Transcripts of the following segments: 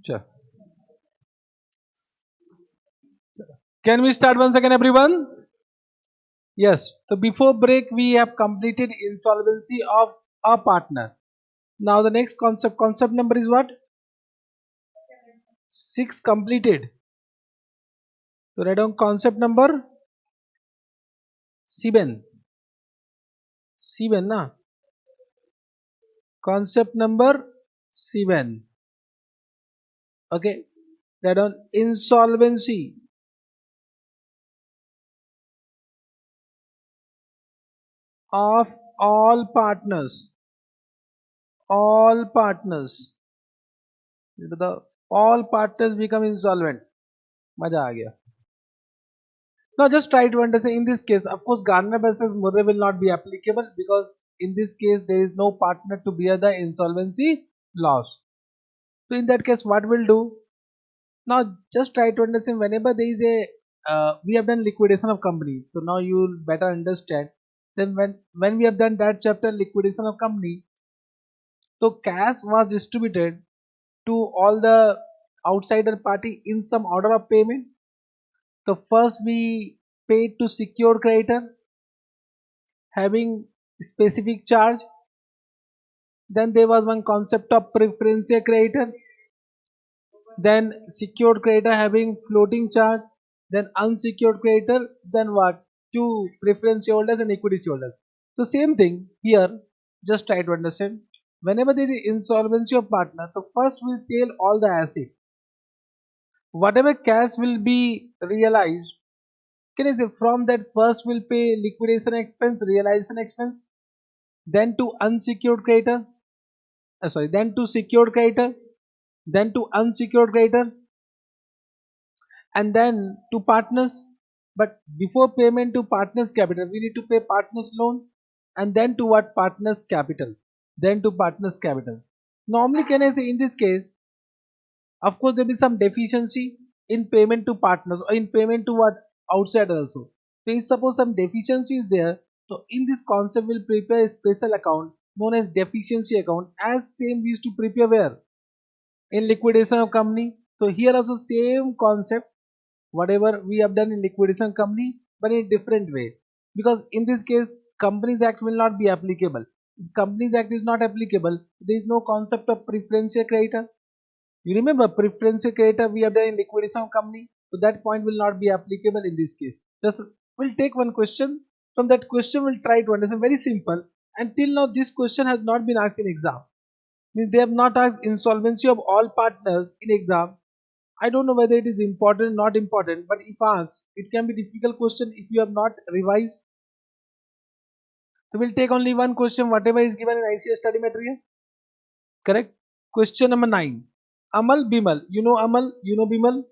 Sure. Can we start once again, everyone? Yes. So before break, we have completed insolvency of a partner. Now the next concept number is what? Six completed. So write down concept number seven. Seven, na? Concept number seven. Okay. Write down insolvency of all partners. All partners. The all partners become insolvent. मजा आ गया. Now just try to understand in this case, of course, Garner versus Murray will not be applicable because in this case there is no partner to bear the insolvency loss. So in that case, what we'll do? Now just try to understand whenever there is a we have done liquidation of company. So now you will better understand. Then when we have done that chapter liquidation of company, so cash was distributed to all the outsider party in some order of payment. So first we paid to secure creditor having specific charge. Then there was one concept of preferential creditor, then secured creditor having floating charge, then unsecured creditor, then what? Two preference holders and equity holders. So same thing here, just try to understand. Whenever there is insolvency of partner, so first we'll sell all the asset. Whatever cash will be realized, can I say from that first we'll pay liquidation expense, realization expense, then to unsecured creditor, then to secured creditor, then to unsecured creditor, and then to partners. But before payment to partners capital, we need to pay partners loan, and then to what? Partners capital, then to partners capital. Normally, can I say in this case, of course, there will be some deficiency in payment to partners or in payment to what? Outside also. So if suppose some deficiency is there, so in this concept we'll prepare a special account known as deficiency account, as same we used to prepare where? In liquidation of company. So here also same concept, whatever we have done in liquidation company, but in a different way. Because in this case, Companies Act will not be applicable. If Companies Act is not applicable, there is no concept of preferential creditor. You remember preferential creditor we have done in liquidation of company, so that point will not be applicable in this case. Just we'll take one question. From that question, we'll try to understand. Very simple. Until now, this question has not been asked in exam. Means they have not asked insolvency of all partners in exam. I don't know whether it is important or not important, but if asked, it can be difficult question if you have not revised. So we'll take only one question, whatever is given in ICS study material. Correct? Question number 9. Amal Bimal. You know Amal? You know Bimal?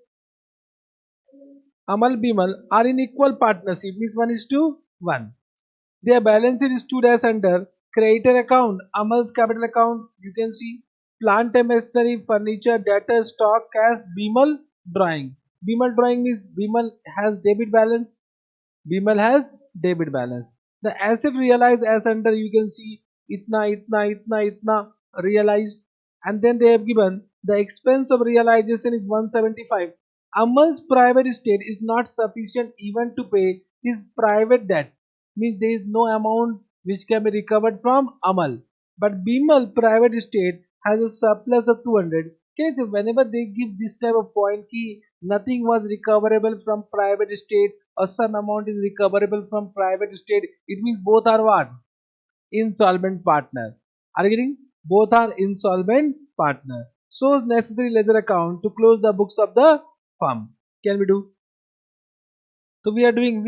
Amal Bimal are in equal partnership, means 1 is to 1. Their balance sheet stood as under creditor account, Amal's capital account. You can see plant and machinery, furniture, debtor, stock, cash, Bimal drawing. Bimal drawing means Bimal has debit balance. Bimal has debit balance. The asset realized as under, you can see itna realized, and then they have given the expense of realization is 175. Amal's private estate is not sufficient even to pay his private debt, means there is no amount which can be recovered from Amal. But Bimal private estate has a surplus of 200. Okay, so whenever they give this type of point key, nothing was recoverable from private estate or some amount is recoverable from private estate, it means both are what? Insolvent partner. Are you getting? Both are insolvent partner. So necessary ledger account to close the books of the firm. Can we do? So we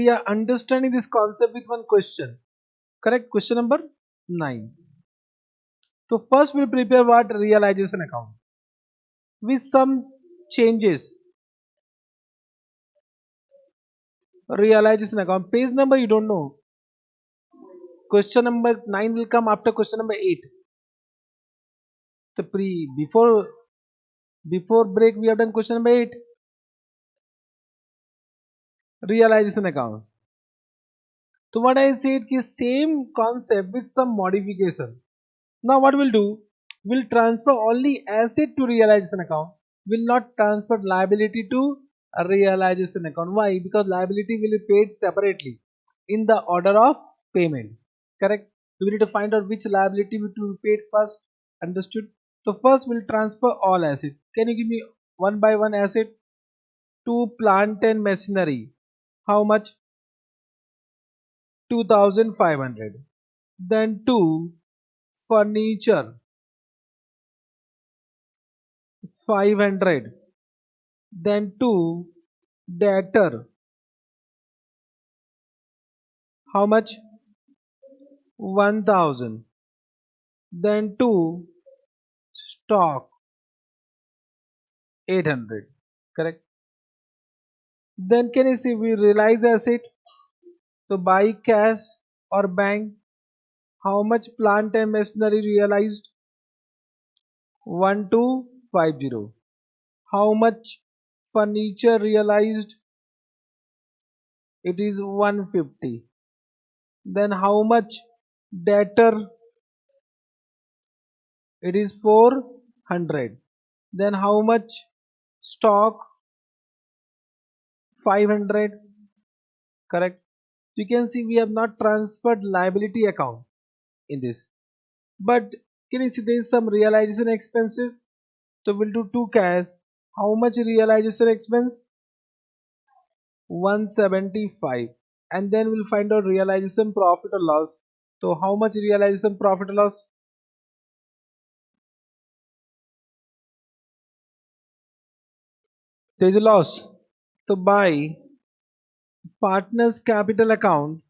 are understanding this concept with one question. Correct? Question number 9. So first we prepare what? Realization account with some changes. Realization account. Page number you don't know. Question number 9 will come after question number 8. The before break we have done question number 8. Realization account. So what I said is same concept with some modification. Now what we'll do? We'll transfer only asset to realization account. will not transfer liability to a realization account. Why? Because liability will be paid separately in the order of payment. Correct? So we need to find out which liability will be paid first. Understood? So first we'll transfer all assets. Can you give me one by one asset? To plant and machinery. How much? 2500. Then to furniture 500. Then to debtor. How much? 1000. Then to stock 800. Correct? Then can you see we realize asset? So buy cash or bank. How much plant and machinery realized? 1250. How much furniture realized? It is 150. Then how much debtor? It is 400. Then how much stock? 500. Correct? You can see we have not transferred liability account in this. But can you see there is some realization expenses? So we'll do two cash. How much realization expense? 175. And then we'll find out realization profit or loss. So how much realization profit or loss? There is a loss. So by partners capital account,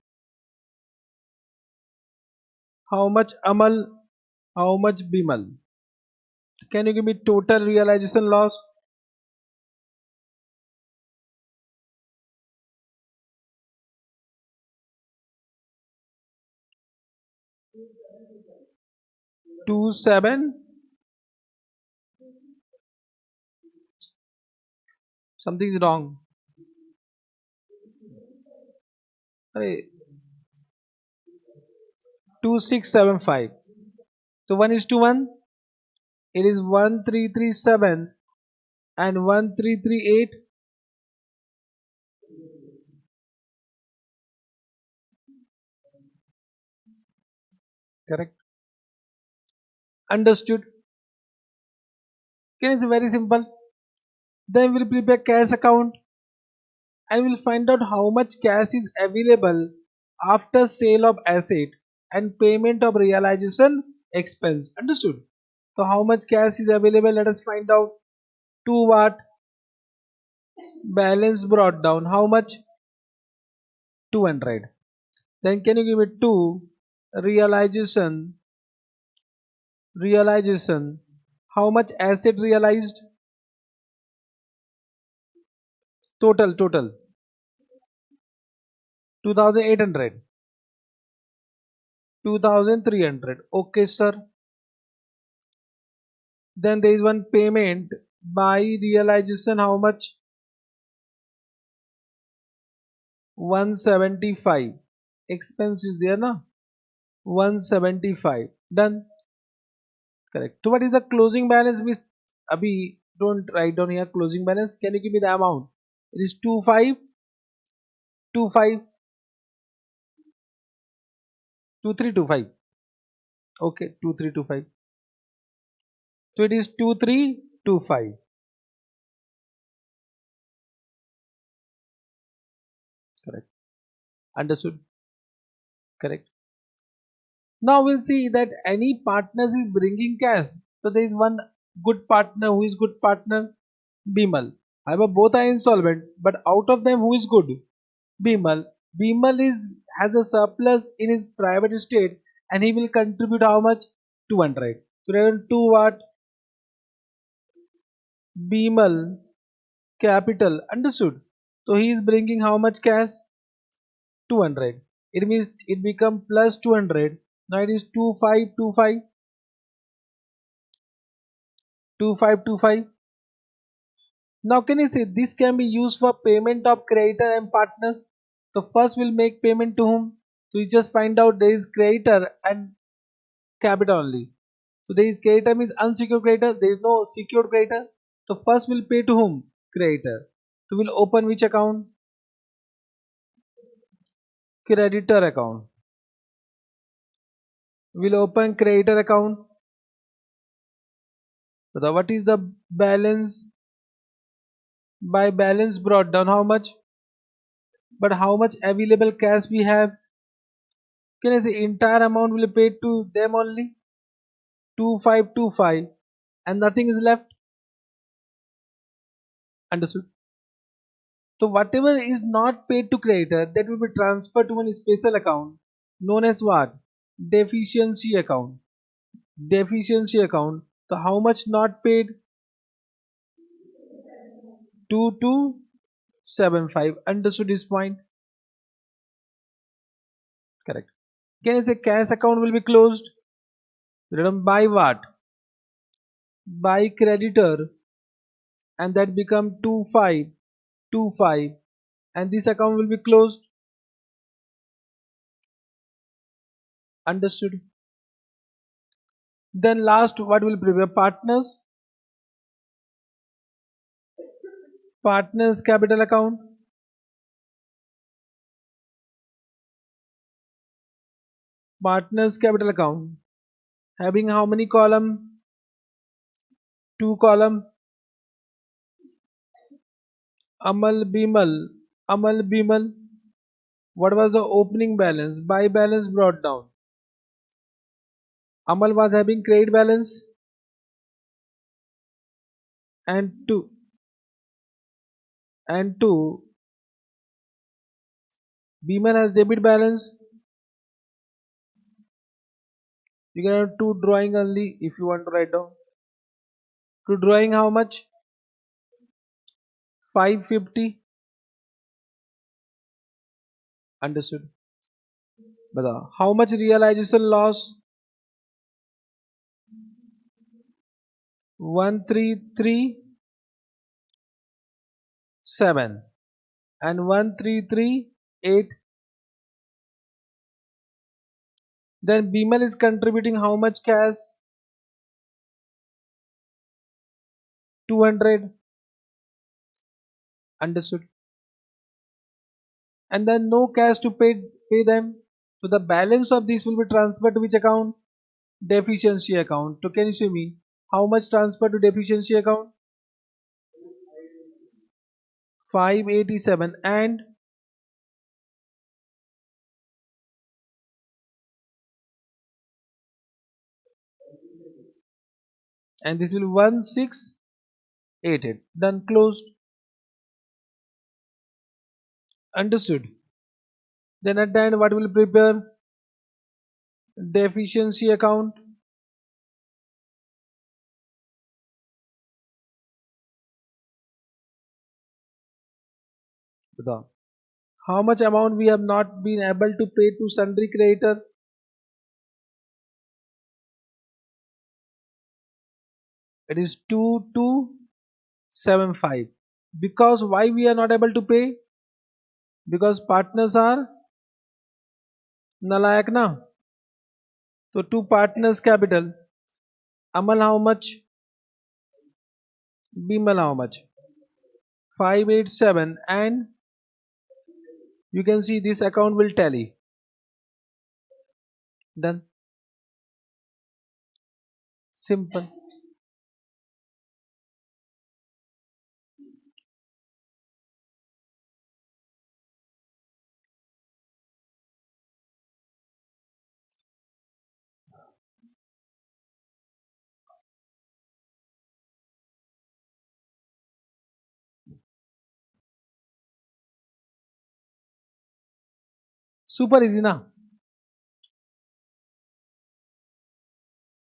how much Amal, how much Bimal? Can you give me total realization loss? 27. Something is wrong. Arey, 2675. So 1 is to 1. It is 1337 and 1338. Correct. Understood. Okay, it's very simple. Then we'll prepare cash account and we'll find out how much cash is available after sale of asset and payment of realization expense. Understood? So how much cash is available? Let us find out. To what? Balance brought down. How much? 200. Then can you give me two? Realization. Realization. How much asset realized? Total. 2800. 2300. Okay, sir. Then there is one payment by realization. How much? 175. Expense is there, na? 175. Done. Correct. So what is the closing balance? Miss Abhi, don't write down here closing balance. Can you give me the amount? It is 2525 2325. Okay, 2325. So it is 2325. Correct. Understood. Correct. Now we'll see that any partners is bringing cash. So there is one good partner. Who is good partner? Bimal. However, both are insolvent, but out of them, who is good? Bimal. Bimal is has a surplus in his private estate, and he will contribute how much? 200. So there are two what? Bimal capital. Understood? So he is bringing how much cash? 200. It means it become plus 200. Now it is 2525. 2525. Now can you say this can be used for payment of creditor and partners? So first we'll make payment to whom? So you just find out there is creditor and capital only. So there is creditor means unsecured creditor, there is no secured creditor. So first we'll pay to whom? Creditor. So we'll open which account? Creditor account. We'll open creditor account. So what is the balance? By balance brought down how much? But how much available cash we have? Can I say entire amount will be paid to them only? 2525 and nothing is left. Understood? So whatever is not paid to creditor, that will be transferred to one special account known as what? Deficiency account. Deficiency account. So how much not paid? 2275. Understood this point? Correct. Can I say cash account will be closed? Written by what? By creditor, and that become 2525, and this account will be closed. Understood? Then last, what will prepare? Partners. Partners capital account. Partners capital account having how many column? Two column. Amal Bimal. Amal Bimal. What was the opening balance? By balance brought down. Amal was having credit balance and two Bimal has debit balance. You can have two drawing only if you want to write down. To drawing how much? 550. Understood? But how much realization loss? 1337 and 1338. Then Bimal is contributing how much cash? 200. Understood? And then no cash to pay them. So the balance of this will be transferred to which account? Deficiency account. So can you show me how much transfer to deficiency account? 587 and this will 1688. Done, closed. Understood? Then at the end what will prepare? Deficiency account. The how much amount we have not been able to pay to sundry creditor? It is 2275. Because why we are not able to pay? Because partners are nalayak na. So two partners capital. Amal how much? Bimal how much? 587, and you can see this account will tally. Done. Simple. Super easy na.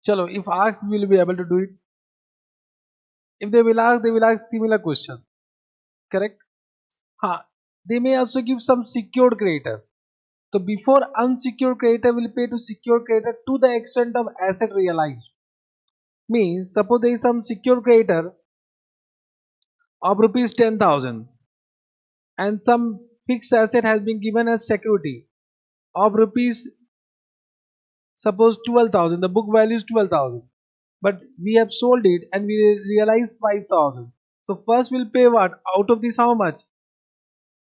Chalo, if asked, we will be able to do it. If they will ask similar question. Correct? Ha. They may also give some secured creditor. So before unsecured creditor will pay to secured creditor to the extent of asset realized. Means suppose there is some secured creditor of rupees 10,000 and some fixed asset has been given as security of rupees suppose 12,000. The book value is 12,000. but we have sold it and we realize 5,000. So first we'll pay what? Out of this how much?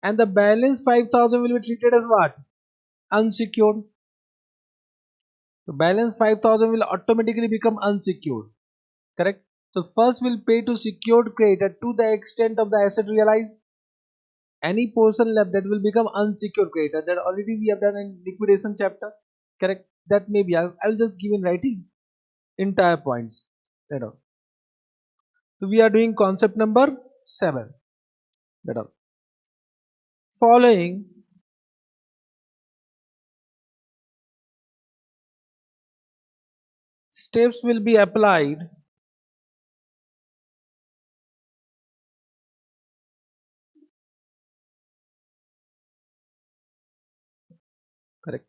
And the balance 5,000 will be treated as what? Unsecured. The balance 5,000 will automatically become unsecured. Correct? So first we'll pay to secured creditor to the extent of the asset realized. Any portion left that will become unsecured creditor, that already we have done in liquidation chapter. Correct? That may be. I'll just give in writing entire points. That all. So we are doing concept number 7. That all. Following steps will be applied correct.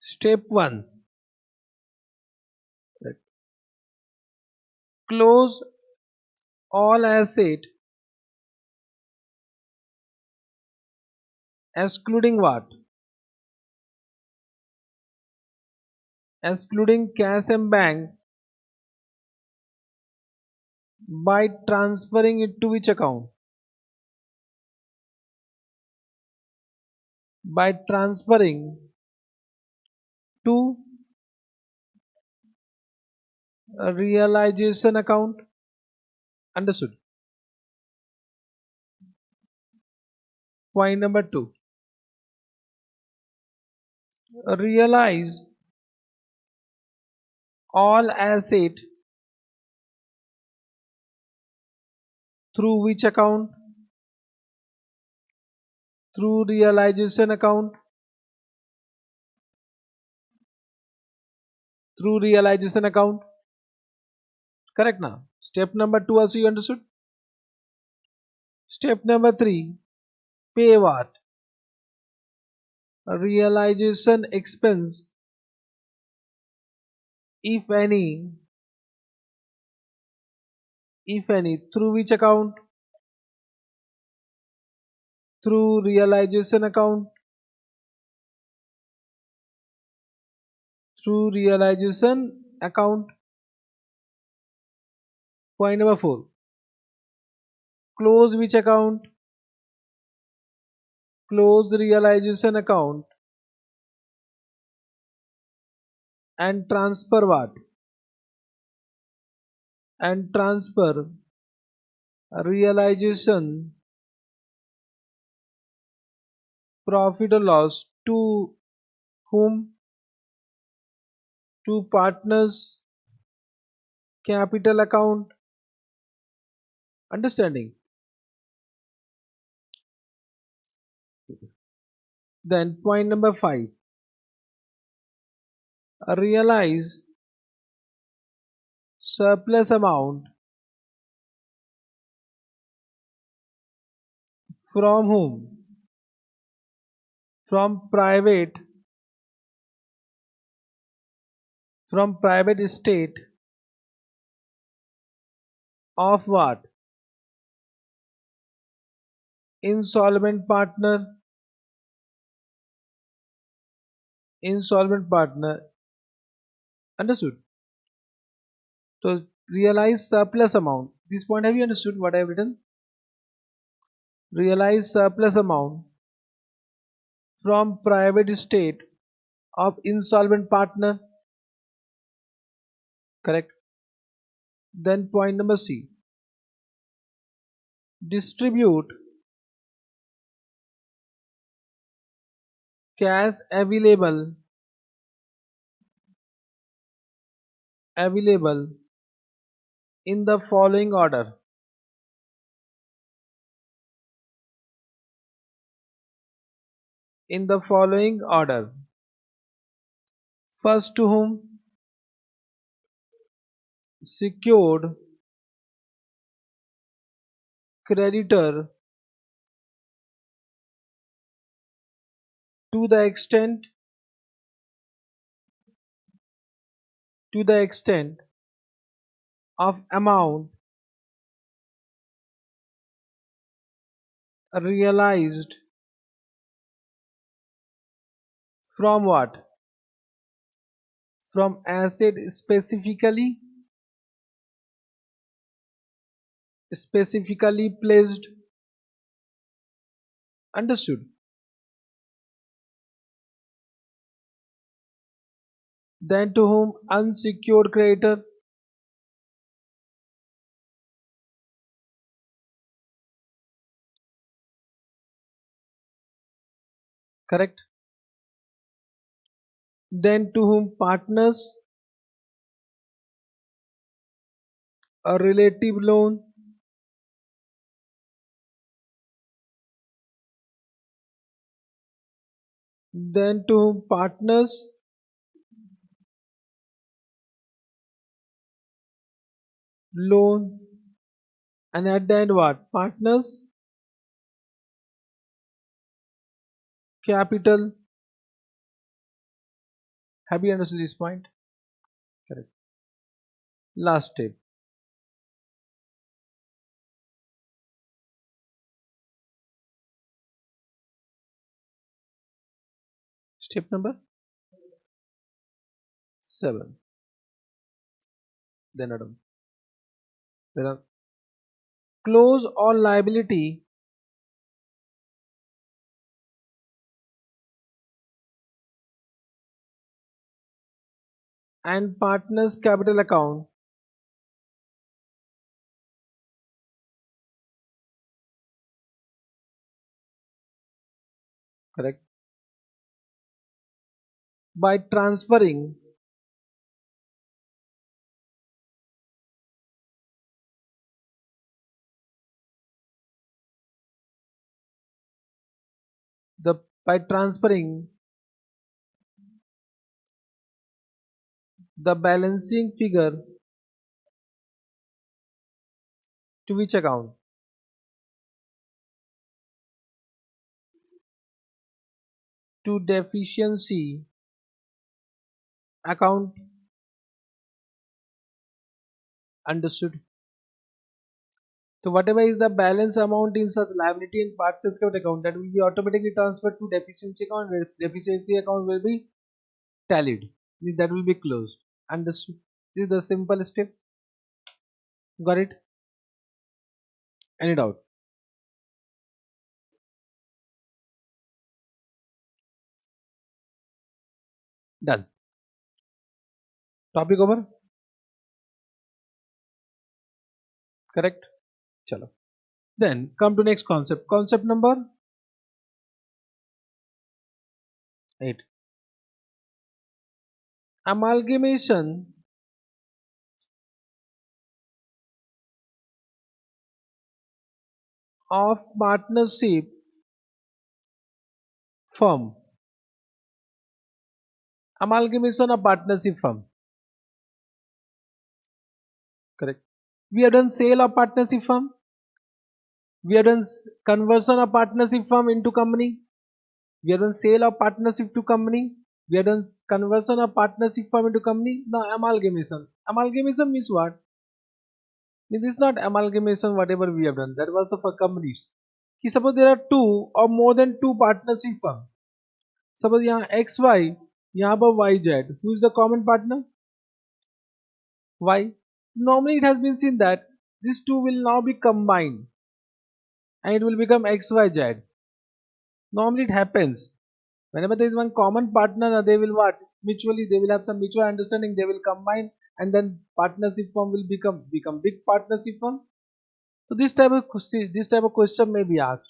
Step 1. Correct. Close all asset excluding what? Excluding cash and bank by transferring it to which account? By transferring to a realization account. Understood? Point number 2. Realize all asset through which account? Through realization account. Through realization account. Correct now. Step number 2 also you understood. Step number 3. Pay what? Realization expense, if any, through which account? Through realization account. Through realization account. Point number 4. Close which account? Close realization account and transfer what? And transfer realization profit or loss to whom? To partners capital account. Understanding? Then point number 5. Realize surplus amount from whom? From private estate of what? Insolvent partner. Insolvent partner. Understood? So realize surplus amount. This point have you understood what I have written? Realize surplus amount from private estate of insolvent partner. Correct. Then point number C. Distribute cash available in the following order. In the following order. First to whom? Secured creditor to the extent of amount realized from what? From asset specifically specifically placed. Understood. Then to whom unsecured creditor. Correct. Then to whom partners a relative loan. Then to whom partners loan. And at the end what? Partners capital. Have you understood this point? Correct. Last step. Step number 7. Then Adam. There are close all liability and partners capital account. Correct. By transferring the by transferring the balancing figure to which account? To deficiency account. Understood. So whatever is the balance amount in such liability and partners capital account, that will be automatically transferred to deficiency account, where deficiency account will be tallied. That will be closed. Understood. This is the simple steps. Got it? Any doubt? Done. Topic over. Correct. Chalo. Then come to next concept. Concept number 8. Amalgamation of partnership firm. Amalgamation of partnership firm. Correct. We have done sale of partnership firm. We have done conversion of partnership firm into company. We have done sale of partnership to company. We have done conversion of partnership firm into company. Now amalgamation. Amalgamation means what? This is not amalgamation whatever we have done. That was the for companies. Suppose there are two or more than two partnership firm. Suppose यहाँ XY, यहाँ पर YZ. Who is the common partner? Y. Normally it has been seen that these two will now be combined and it will become XYZ. Normally it happens. Whenever there is one common partner, they will what? Mutually, they will have some mutual understanding. They will combine, and then partnership firm will become big partnership firm. So this type of question may be asked.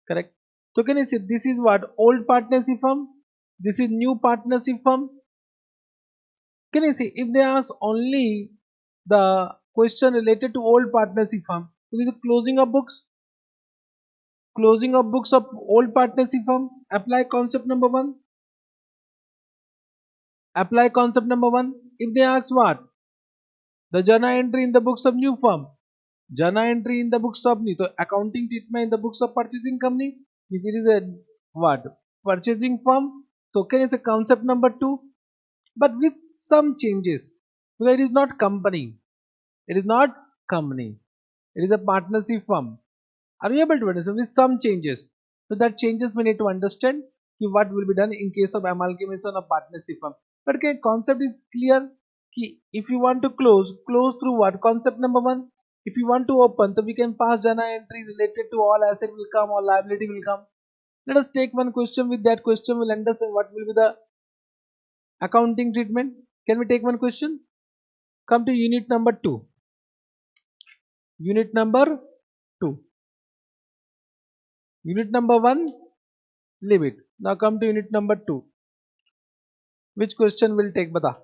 Correct. So can you see this is what old partnership firm? This is new partnership firm. Can you see if they ask only the question related to old partnership firm, so this is closing of books. Closing of books of old partnership firm. Apply concept number 1. Apply concept number 1. If they ask what? The journal entry in the books of new firm. Journal entry in the books of new. So accounting treatment in the books of purchasing company. It is a what? Purchasing firm. So can it's a concept number 2. But with some changes. Because it is not company. It is not company. It is a partnership firm. Are you able to understand? With some changes. So that changes we need to understand what will be done in case of amalgamation of partnership firm. But okay, concept is clear. If you want to close through what? Concept number 1. If you want to open, so we can pass journal entry related to all asset will come or liability will come. Let us take one question. With that question, we'll understand what will be the accounting treatment. Can we take one question? Come to unit number 2. Unit number 2. Unit number 1, leave it. Now come to unit number 2. Which question will take, bata?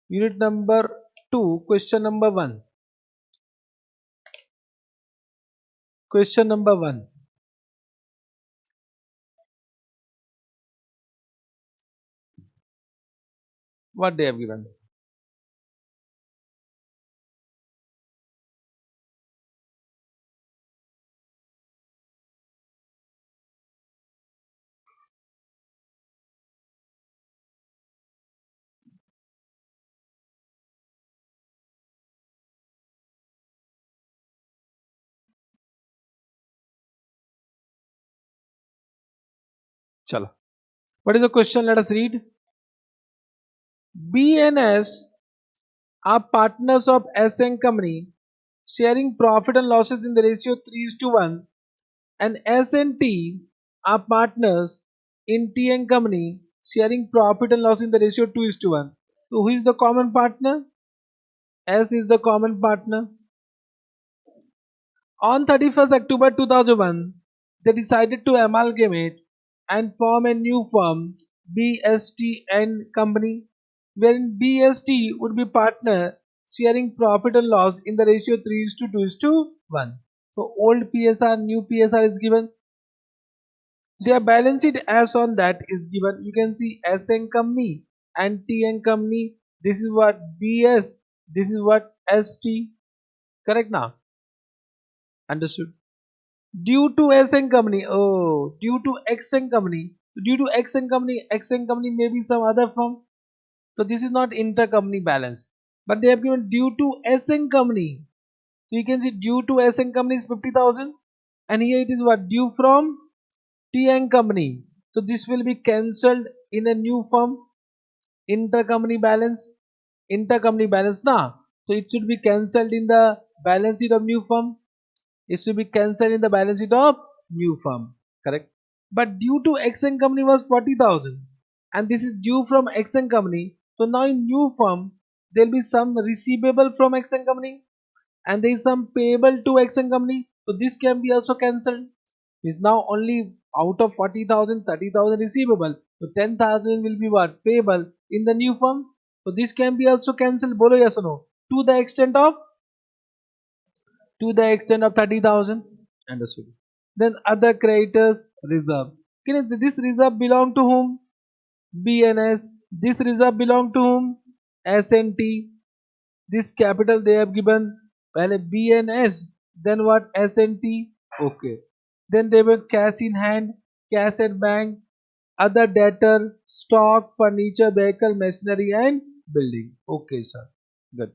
Unit number 2, question number 1. Question number 1. What they have given? Chala. What is the question? Let us read. BNS are partners of SN company sharing profit and losses in the ratio 3:1, and S&T are partners in TN company sharing profit and loss in the ratio 2:1. So who is the common partner? S is the common partner. On 31st October 2001, they decided to amalgamate and form a new firm, BST and Company, wherein BST would be partner sharing profit and loss in the ratio 3:2:1. So old PSR, new PSR is given. Their balance sheet as on that is given. You can see SN Company and TN Company. This is what BS, this is what ST. Correct now? Understood. Due to SN company, oh, due to XN company, due to XN company may be some other firm. So this is not intercompany balance, but they have given due to SN company. So you can see due to SN company is 50,000, and here it is what due from TN company. So this will be cancelled in a new firm. Intercompany balance now. So it should be cancelled in the balance sheet of new firm. It should be cancelled in the balance sheet of new firm. Correct. But due to XN company was 40,000, and this is due from XN company. So now in new firm there will be some receivable from XN company, and there is some payable to XN company. So this can be also cancelled. Is now only out of 40,000, 30,000 receivable. So 10,000 will be what payable in the new firm. So this can be also cancelled. Bolo yes or no? To the extent of 30,000. Understood. Then other creditors reserve. Can this reserve belong to whom? BNS. This reserve belong to whom? SNT. This capital they have given. Well, BNS. Then what? SNT. Okay. Then they were cash in hand, cash at bank, other debtor, stock, furniture, vehicle, machinery, and building. Okay, sir. Good.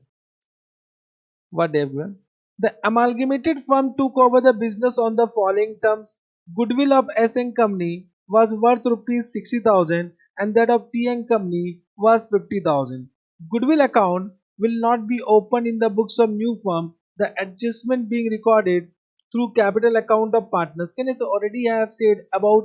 What they have given? The amalgamated firm took over the business on the following terms. Goodwill of SN Company was worth rupees 60,000 and that of TN Company was 50,000. Goodwill account will not be opened in the books of new firm. The adjustment being recorded through capital account of partners. Can I already have said about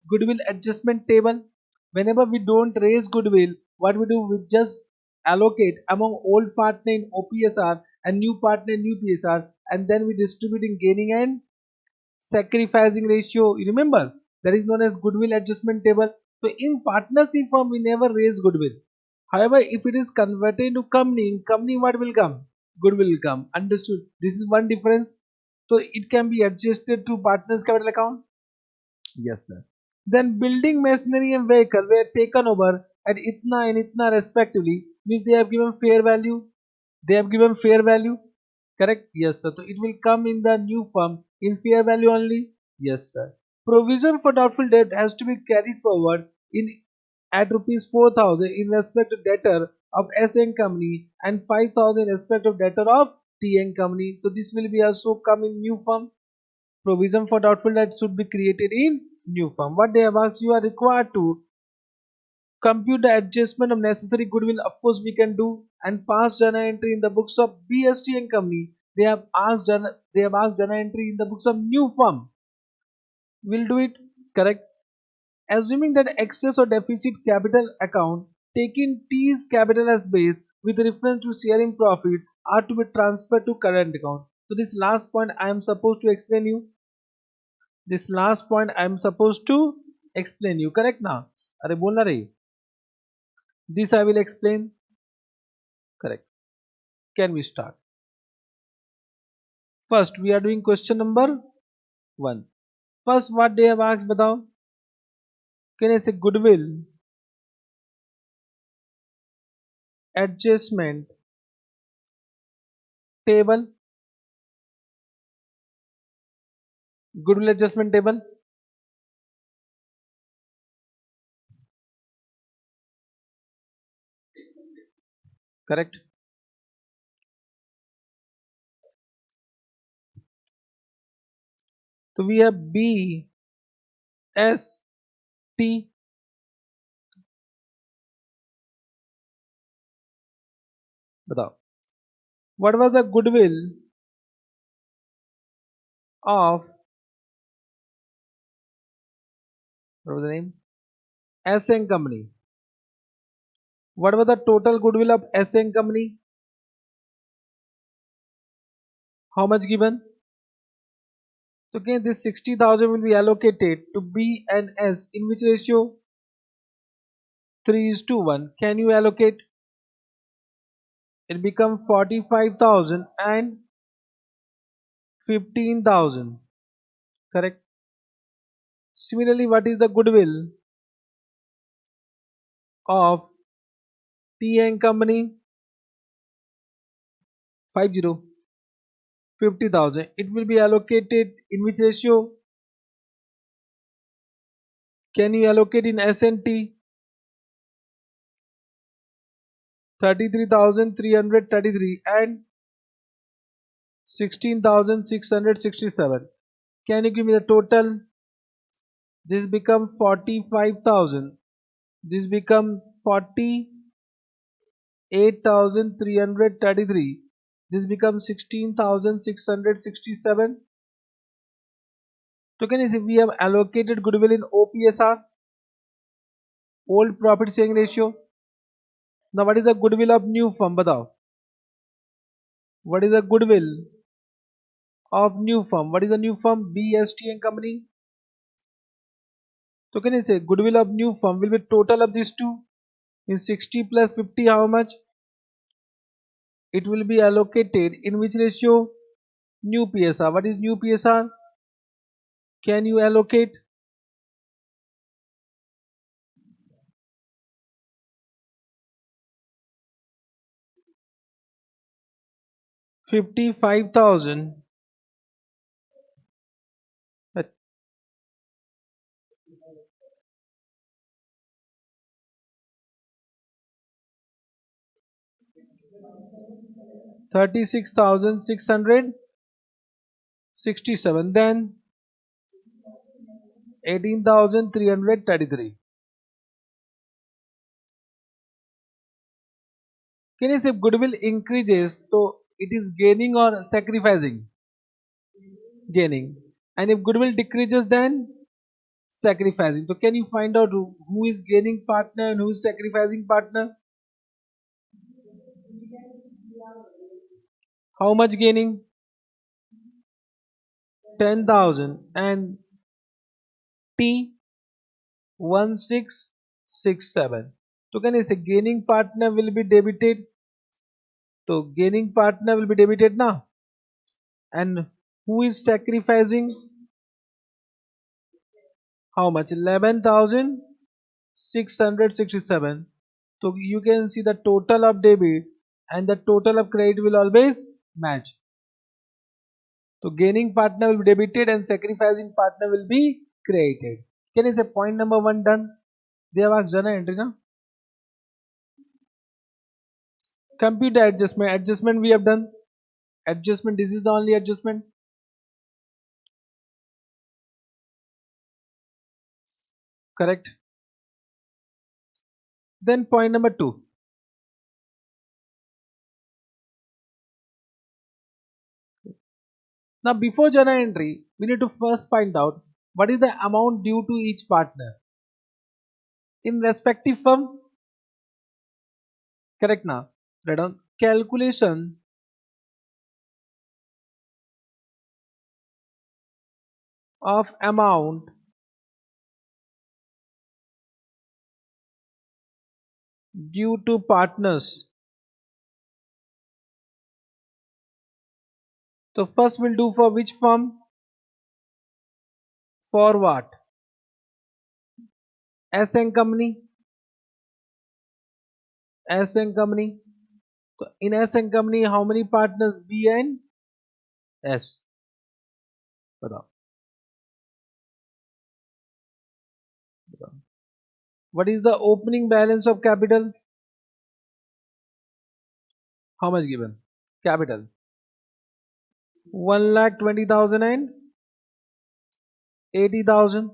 goodwill adjustment table? Whenever we don't raise goodwill, what we do, we just allocate among old partner in OPSR and new partner in new PSR, and then we distribute in gaining and sacrificing ratio. You remember that is known as goodwill adjustment table. So in partnership firm we never raise goodwill. However, if it is converted into company, in company what will come? Goodwill will come. Understood? This is one difference. So it can be adjusted to partners capital account. Yes, sir. Then building machinery and vehicle were taken over at Itna and Itna respectively, means they have given fair value. They have given fair value. Correct? Yes, sir. So it will come in the new firm in fair value only. Yes, sir. Provision for doubtful debt has to be carried forward in at rupees 4,000 in respect to debtor of SN company and 5,000 in respect of debtor of TN company. So this will be also come in new firm. Provision for doubtful debt should be created in new firm. What they have asked, you are required to compute the adjustment of necessary goodwill. Of course we can do, and pass journal entry in the books of BST and company They have asked journal entry in the books of new firm. We'll do it. Correct. Assuming that excess or deficit capital account taking T's capital as base with reference to sharing profit are to be transferred to current account. So this last point I am supposed to explain you. This last point I am supposed to explain you. Correct now? अरे बोलना रे. This I will explain. Correct. Can we start? First we are doing question number 1. First what they have asked बताओ. Can I say goodwill adjustment table? Goodwill adjustment table. Correct. So we have B S T. बताओ. What was the goodwill of, what was the name? S N Company. What was the total goodwill of S N Company? How much given? So again this 60,000 will be allocated to B and S in which ratio? 3:1. Can you allocate? It become 45,000 and 15,000. Correct. Similarly, what is the goodwill of T N Company? 50. 50,000. It will be allocated in which ratio? Can you allocate in S and T? 33,333 and 16,667. Can you give me the total? This become 45,000. This become 48,333. This becomes 16,667. So can you see we have allocated goodwill in OPSR, old profit sharing ratio. Now what is the goodwill of new firm? बताओ. What is the goodwill of new firm? What is the new firm? BST and Company. So can you say goodwill of new firm will be total of these two? In 60 plus 50 how much? It will be allocated in which ratio? New PSR. What is new PSR? Can you allocate? 55,000 at 36,667, then 18,333. Can you say if goodwill increases, so it is gaining or sacrificing? Gaining. And if goodwill decreases, then sacrificing. So can you find out who is gaining partner and who is sacrificing partner? How much gaining? 10,000 and T 1667. So can you say gaining partner will be debited? So gaining partner will be debited now. And who is sacrificing? How much? 11,667. So you can see the total of debit and the total of credit will always match. So gaining partner will be debited and sacrificing partner will be credited. Can you say point number 1 done? They have asked journal entry now. Computer adjustment. Adjustment we have done. Adjustment, this is the only adjustment. Correct. Then point number 2. Now before journal entry, we need to first find out what is the amount due to each partner in respective firm. Correct now. Write down calculation of amount due to partners. So first we'll do for which firm? For what? S and company. S and company. So in S and company, how many partners? B and S. बताओ, बताओ. What is the opening balance of capital? How much given? Capital 1,20,000 and 80,000.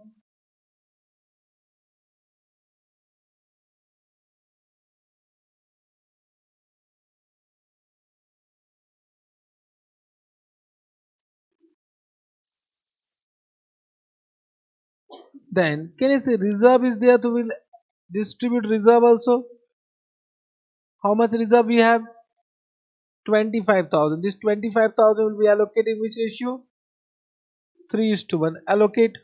Then can I say reserve is there to will distribute reserve also? How much reserve we have? 25,000. This 25,000 will be allocated in which ratio? 3:1. Allocate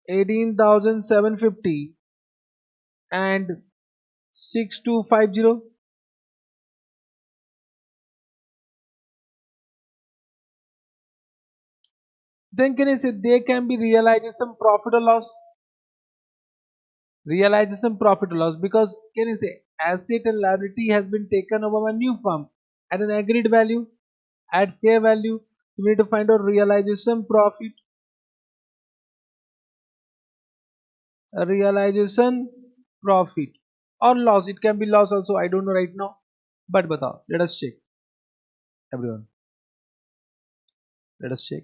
18,750 and 6250. Then can I say there can be realization profit or loss? Realization profit or loss, because can I say asset and liability has been taken over by new firm at an agreed value, at fair value. We need to find out realization profit, realization profit or loss. It can be loss also. I don't know right now, but batao. Let us check, everyone. Let us check.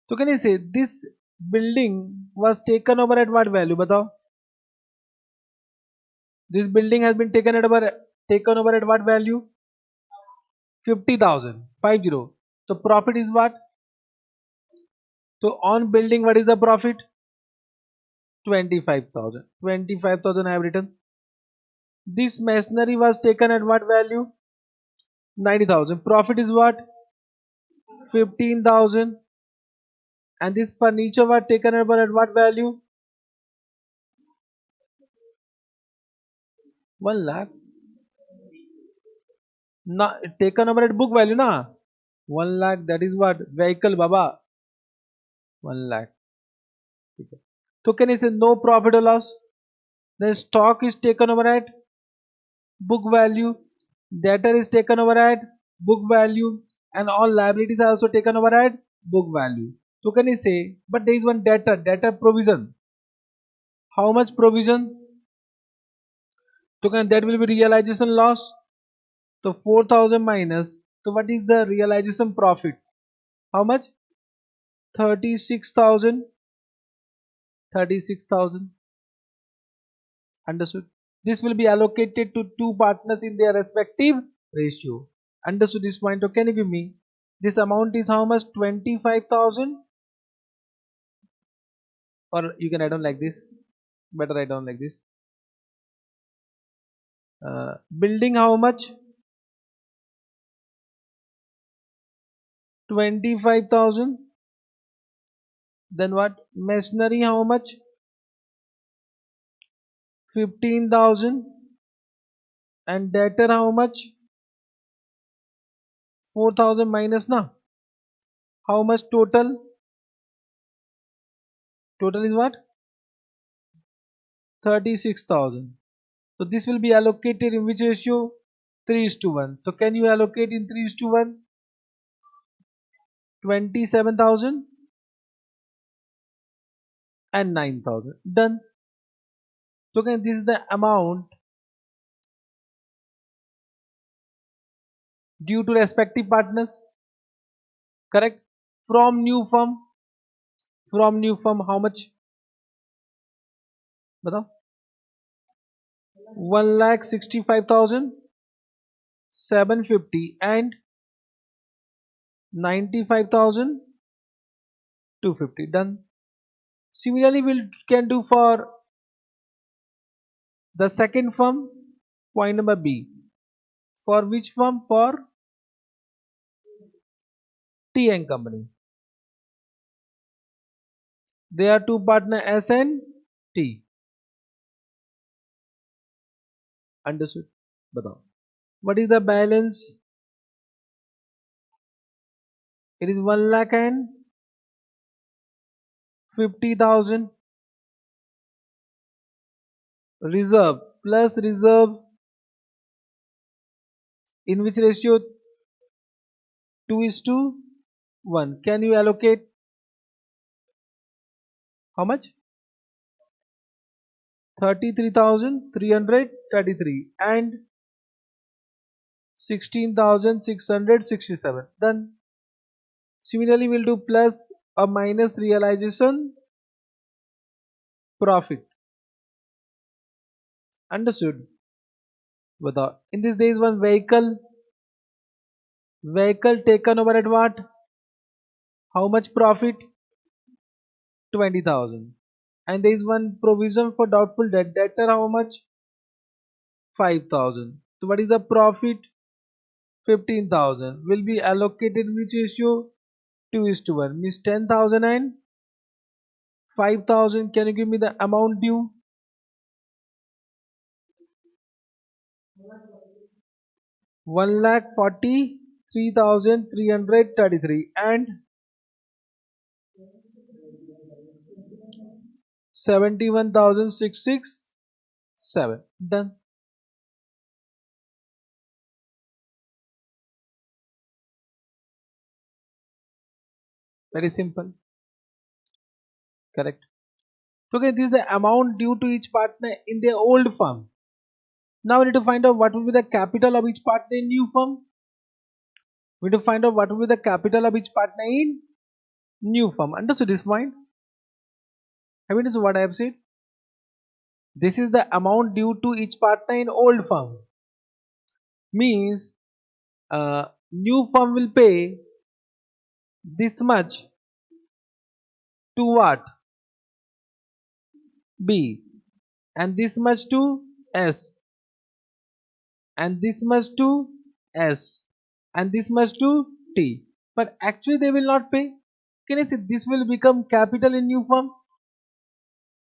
So can I say this building was taken over at what value? Batao. This building has been taken over at what value? 50,000. 50. So profit is what? So on building, what is the profit? 25,000. 25,000 I have written. This machinery was taken at what value? 90,000. Profit is what? 15,000. And this furniture was taken over at what value? 1 lakh. Taken over at book value, na? 1 lakh, that is what? Vehicle, baba. 1 lakh. Okay. So can I say no profit or loss? Then stock is taken over at book value. Debtor is taken over at book value. And all liabilities are also taken over at book value. So can I say, but there is one debtor provision. How much provision? So can that will be realization loss. So 4,000 minus. So what is the realization profit? How much? 36,000. 36,000. Understood? This will be allocated to two partners in their respective ratio. Understood this point? Or can you give me? This amount is how much? 25,000. Or you can write down like this. Better write down like this. Building how much? 25,000. Then what? Machinery how much? 15,000. And debtor how much? 4,000 minus na. How much total? Total is what? 36,000. So this will be allocated in which ratio? 3:1. So can you allocate in 3:1? 27,000 and 9,000. Done. So again, this is the amount due to respective partners. Correct? From new firm. From new firm, how much? बताओ. 1,65,000. 750 and 95,250. Done. Similarly, we can do for the second firm, point number B. For which firm? For T and Company. They are two partner S and T. Understood? Batao. What is the balance? It is 1,50,000 reserve plus reserve, in which ratio? 2:1. Can you allocate how much? 33,333 and 16,667. Done. Similarly, we'll do plus or minus realization profit. Understood? Without. In this, there is one vehicle. Vehicle taken over at what? How much profit? 20,000. And there is one provision for doubtful debt. Debtor how much? 5,000. So what is the profit? 15,000. Will be allocated which ratio? 2:1. Means 10,000 and 5,000. Can you give me the amount due? 1,43,333 and 71,667. Done. Very simple. Correct. Okay, this is the amount due to each partner in their old firm. Now we need to find out what will be the capital of each partner in new firm. We need to find out what will be the capital of each partner in new firm. Understood this point? Have you understood what I have said? This is the amount due to each partner in old firm. Means new firm will pay this much to what? B, and this much to S, and this much to S, and this much to T. But actually they will not pay. Can I say this will become capital in new firm?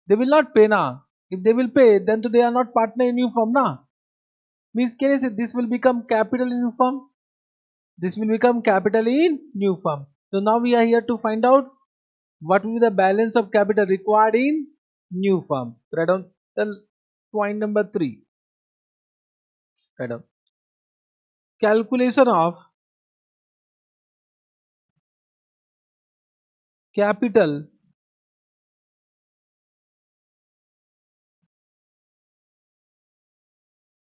They will not pay now. If they will pay, then they are not partner in new firm now. Means can I say this will become capital in new firm? This will become capital in new firm. So now we are here to find out what will be the balance of capital required in new firm. Write down the point number 3. Write down. Calculation of capital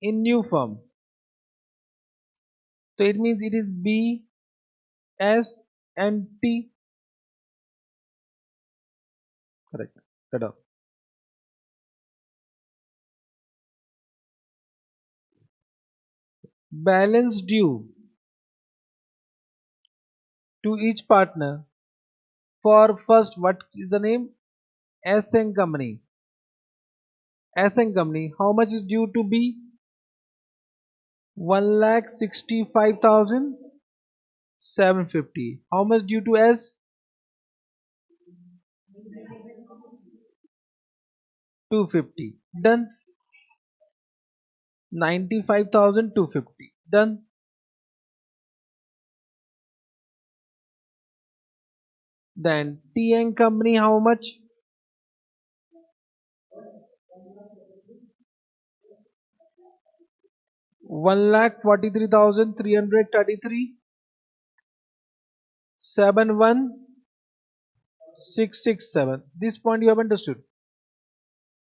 in new firm. So it means it is B, S and T. Correct. Write down. Balance due to each partner for first, what is the name? S and Company. S and Company. How much is due to B? 1,65,750. How much due to S? 250. Done. 95,250. Done. Then T and Company how much? 1,43,333. 71,667. This point you have understood.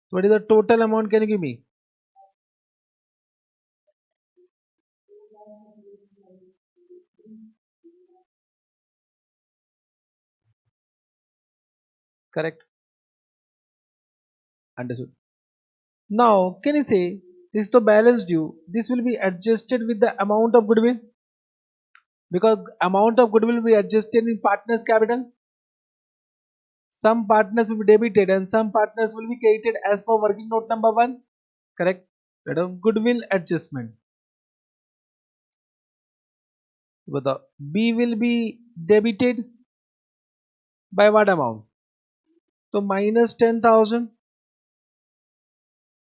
What is the total amount? Can you give me? Correct. Understood. Now, can you say This is the balance due. This will be adjusted with the amount of goodwill, because amount of goodwill will be adjusted in partners capital. Some partners will be debited and some partners will be credited as per working note number 1. Correct? That is goodwill adjustment. But the B will be debited by what amount? So minus 10,000,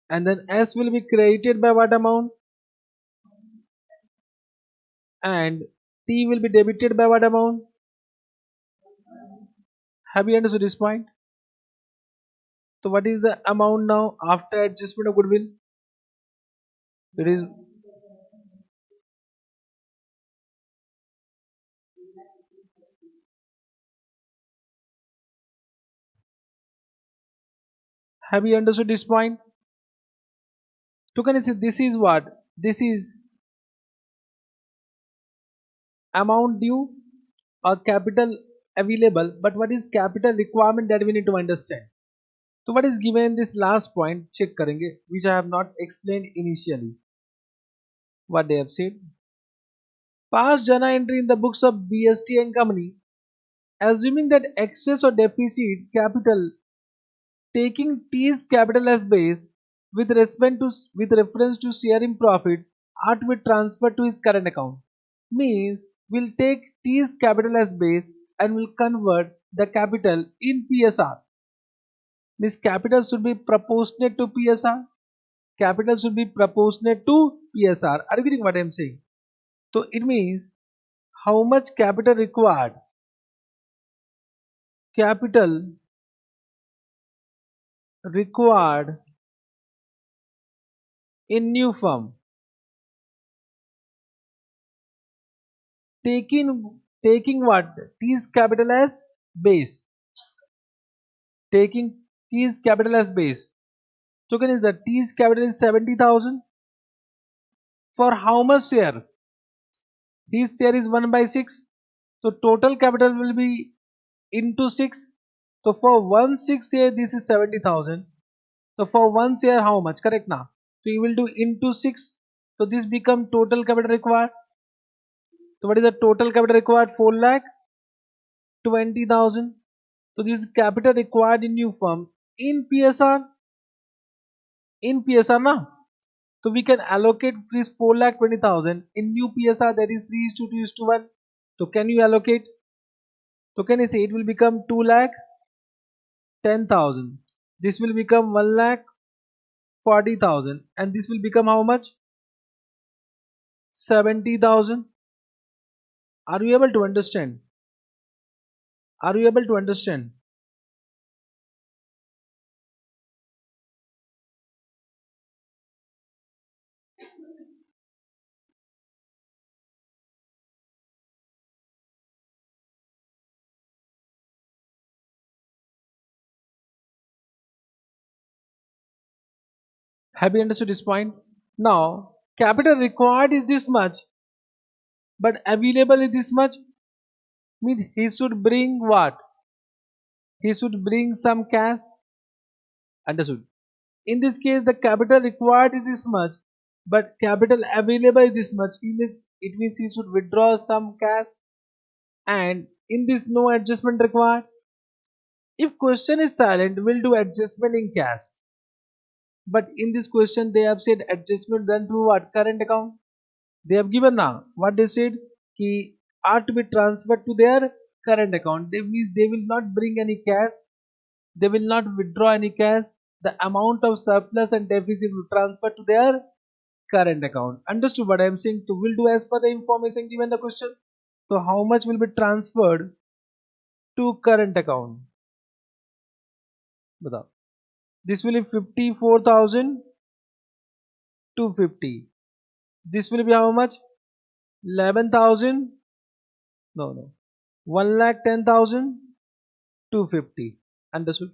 and then S will be credited by what amount? And T will be debited by what amount? Have you understood this point? So what is the amount now after adjustment of goodwill? It is, have you understood this point? So can you see this is what? This is amount due or capital available, but what is capital requirement, that we need to understand. So what is given in this last point, check karenge, which I have not explained initially. What they have said: past journal entry in the books of BST and company, assuming that excess or deficit capital, taking T's capital as base with respect to with reference to share in profit, are to be transferred to his current account. Means we'll take T's capital as base and will convert the capital in PSR. Means capital should be proportionate to PSR. Capital should be proportionate to PSR. Are you getting what I am saying? So it means how much capital required? Capital required in new firm, taking what? T's capital as base. Taking T's capital as base. So can is the T's capital is 70,000. For how much share? His share is 1 by 6. So total capital will be into 6. So for 1 6 share this is 70,000. So for 1 share how much? Correct now. So you will do into 6. So this become total capital required. So what is the total capital required? 4 lakh 20,000. So this is capital required in new firm in PSR. In PSR now. So we can allocate this 4,20,000 in new PSR, that is 3 is to 2 is to 1. So can you allocate? So can you say it will become 2,10,000. This will become 1,40,000 and this will become how much? 70,000. Are you able to understand? Are you able to understand? Have you understood this point? Now capital required is this much, but available is this much. Means he should bring what? He should bring some cash. Understood? In this case, the capital required is this much, but capital available is this much. It means he should withdraw some cash, and in this no adjustment required. If question is silent, we'll do adjustment in cash. But in this question, they have said adjustment done through what? Current account. They have given now what they said, ki are to be transferred to their current account. They means they will not bring any cash. They will not withdraw any cash. The amount of surplus and deficit will transfer to their current account. Understood what I am saying? So we'll do as per the information given the question. So how much will be transferred to current account? Batao. This will be 54,250. This will be how much? 11,000. No. 1,10,250. Understood?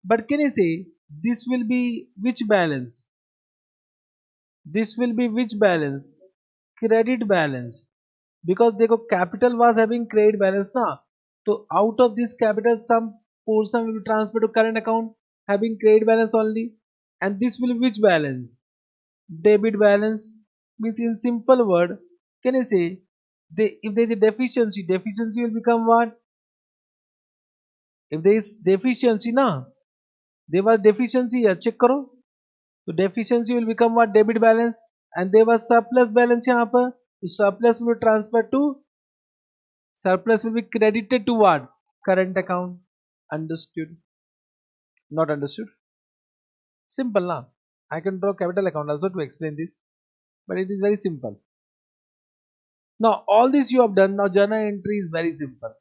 But can I say this will be which balance? This will be which balance? Credit balance. Because देखो capital was having credit balance ना, so out of this capital some portion will be transferred to current account having credit balance only, and this will be which balance? Debit balance means in simple word, can I say if there is a deficiency, deficiency will become what? If there is deficiency, na, there was deficiency here, check करो. So deficiency will become what? Debit balance. And there was surplus balance यहाँ पर. So surplus will be credited to what? Current account. Understood? Not understood? Simple na. I can draw capital account also to explain this, but it is very simple. Now all this you have done. Now journal entry is very simple.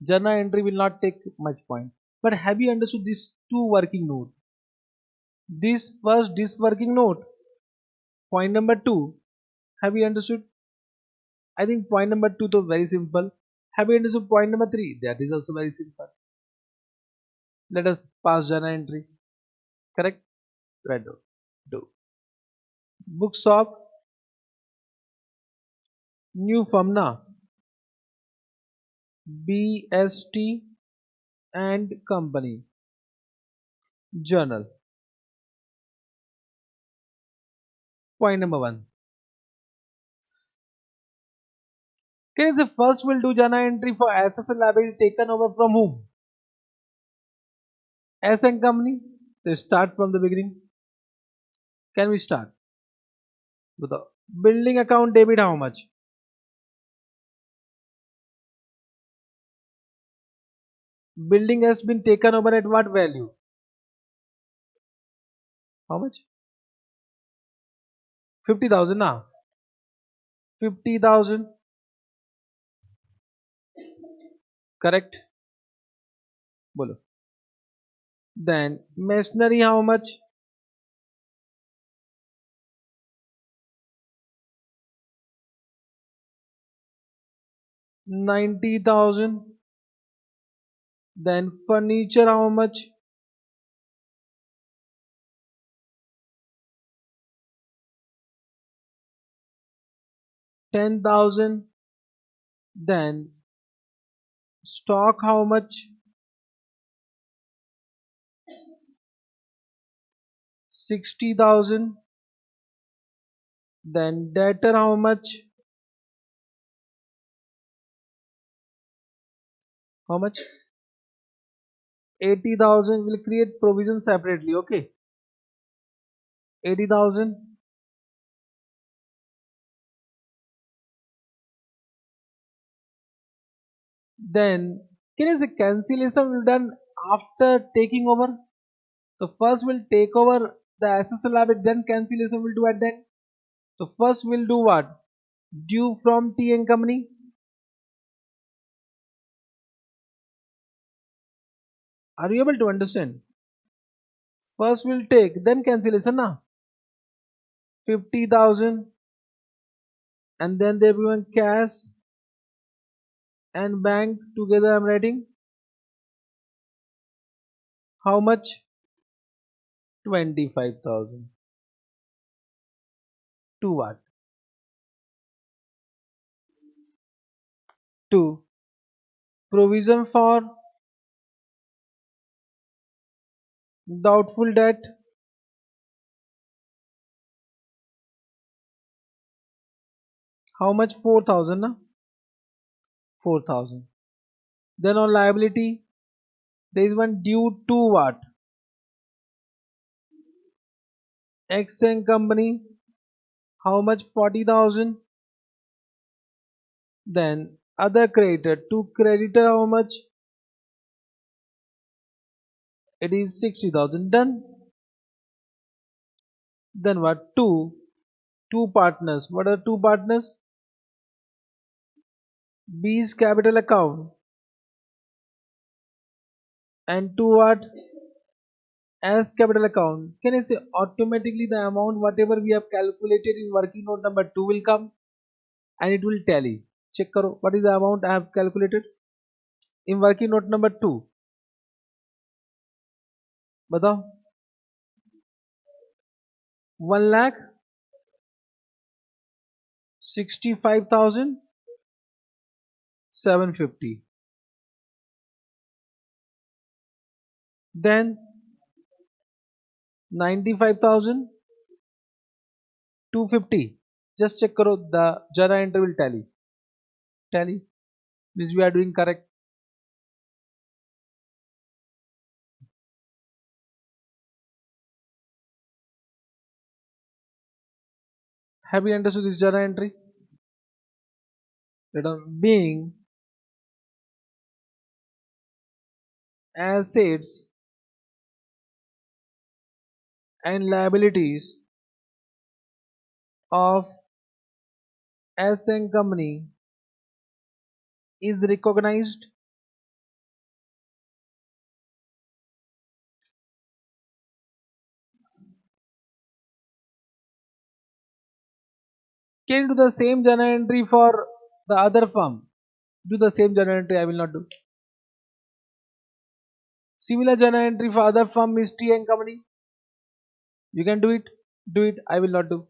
Journal entry will not take much point. But have you understood these two working note? This working note. Point number two. Have you understood? I think point number two is very simple. Have you understood point number three? That is also very simple. Let us pass journal entry. Correct? Right. Do. Bookshop. New firm na. BST and company. Journal. Point number one. Okay, so first we'll do journal entry for assets and liability taken over from whom? S and company. So start from the beginning. Can we start? With the building account debit how much? Building has been taken over at what value? How much? 50,000 now. 50,000. Correct? Bolo. Then machinery how much? 90,000. Then furniture how much? 10,000. Then stock how much? 60,000. Then debtor how much? How much? 80,000. Will create provision separately. Okay. 80,000. Then can you say cancellation will done after taking over? So first we'll take over the assets and liability, then cancellation will do at that. So first we'll do what? Due from T and company. Are you able to understand? First we'll take, then cancellation na. 50,000 and then they will cash and bank together. I'm writing how much? 25,000. To what? To provision for doubtful debt. How much? 4,000 na? 4,000. Then on liability, there is one due to what? X and company. How much? 40,000. Then other creditor. To creditor how much? It is 60,000. Done. Then what? Two partners. What are two partners? B's capital account and to what? As capital account. Can I say automatically the amount whatever we have calculated in working note number 2 will come and it will tally. Check karo. What is the amount I have calculated in working note number 2? बताओ. 1,65,750. Then 95,000 250. Just check karo, the journal entry will tally means we are doing correct. Have you understood this journal entry? Being assets and liabilities of S&P company is recognized. Can you do the same journal entry for the other firm? Do the same journal entry. I will not do. Similar journal entry for other firm is T and company. You can do it. Do it. I will not do.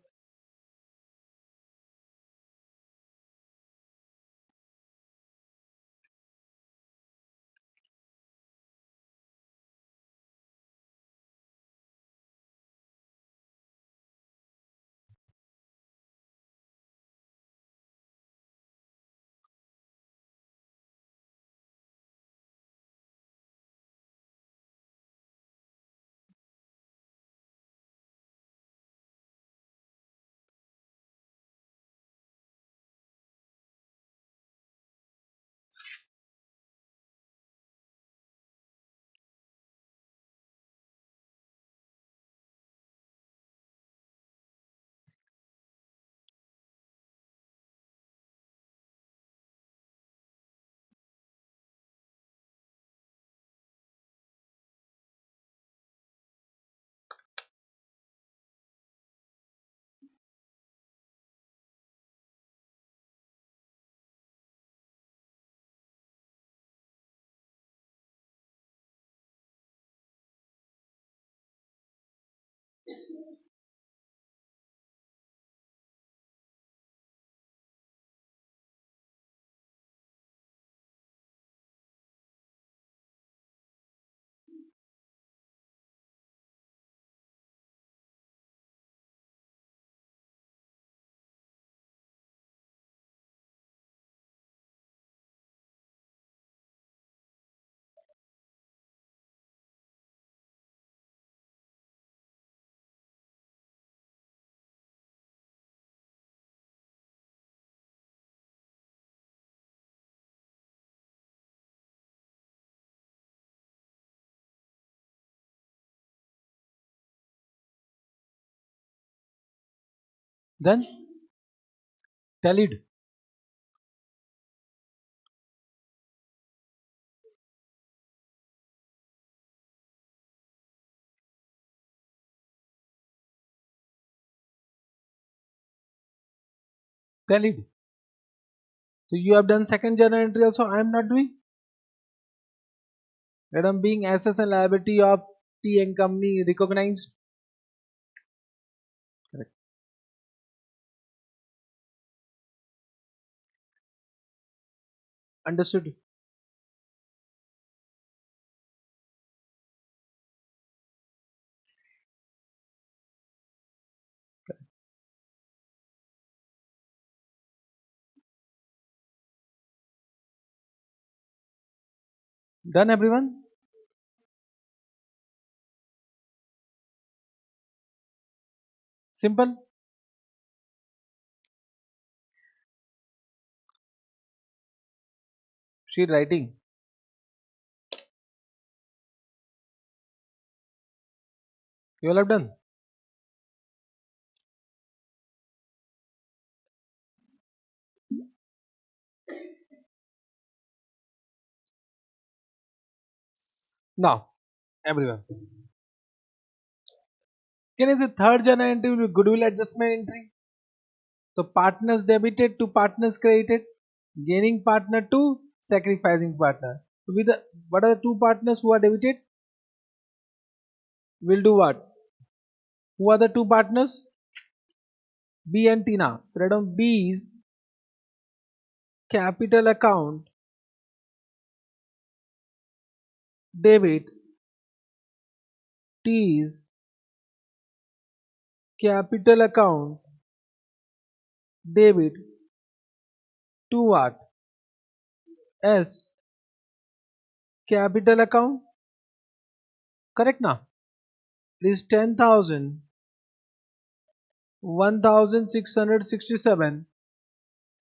Then tallied. Tallied. So you have done second journal entry also. I am not doing. Being assets and liability of T and company recognized. Correct. Understood. Done everyone? Simple. Sheet writing. You all have done. Now, everyone. Can I say third journal entry will be goodwill adjustment entry? So partners debited to partners credited, gaining partner to sacrificing partner. So with the, what are the two partners who are debited? Will do what? Who are the two partners? B and Tina. Read on B's capital account debit T's capital account debit to what? S capital account. Correct now? This 10,000, 1,667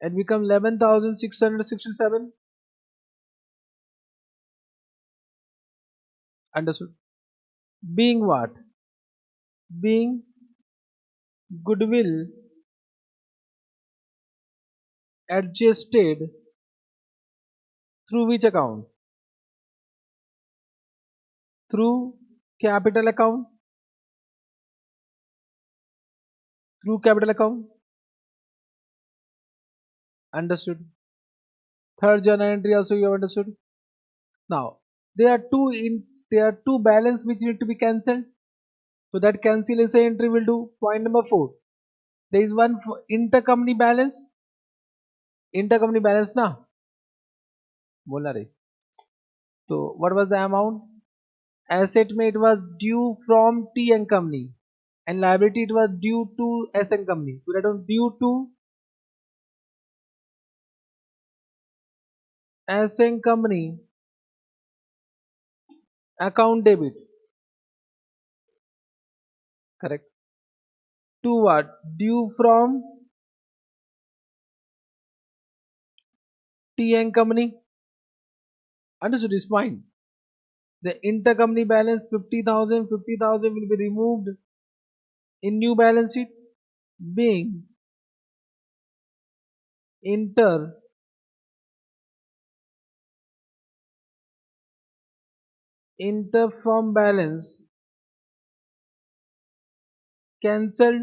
and become 11,667. Understood? Being what? Being goodwill adjusted through which account? Through capital account. Through capital account. Understood? Third journal entry also you have understood. Now there are two balance which need to be cancelled. So that cancellation entry will do. Point number 4. There is one intercompany balance. Intercompany balance na बोलना रे. So what was the amount? Asset में it was due from T and company and liability it was due to S and company. So that was due to S and company account debit. Correct. To what? Due from T and company. Understood this point? The intercompany balance 50,000 will be removed in new balance sheet being inter interfirm balance cancelled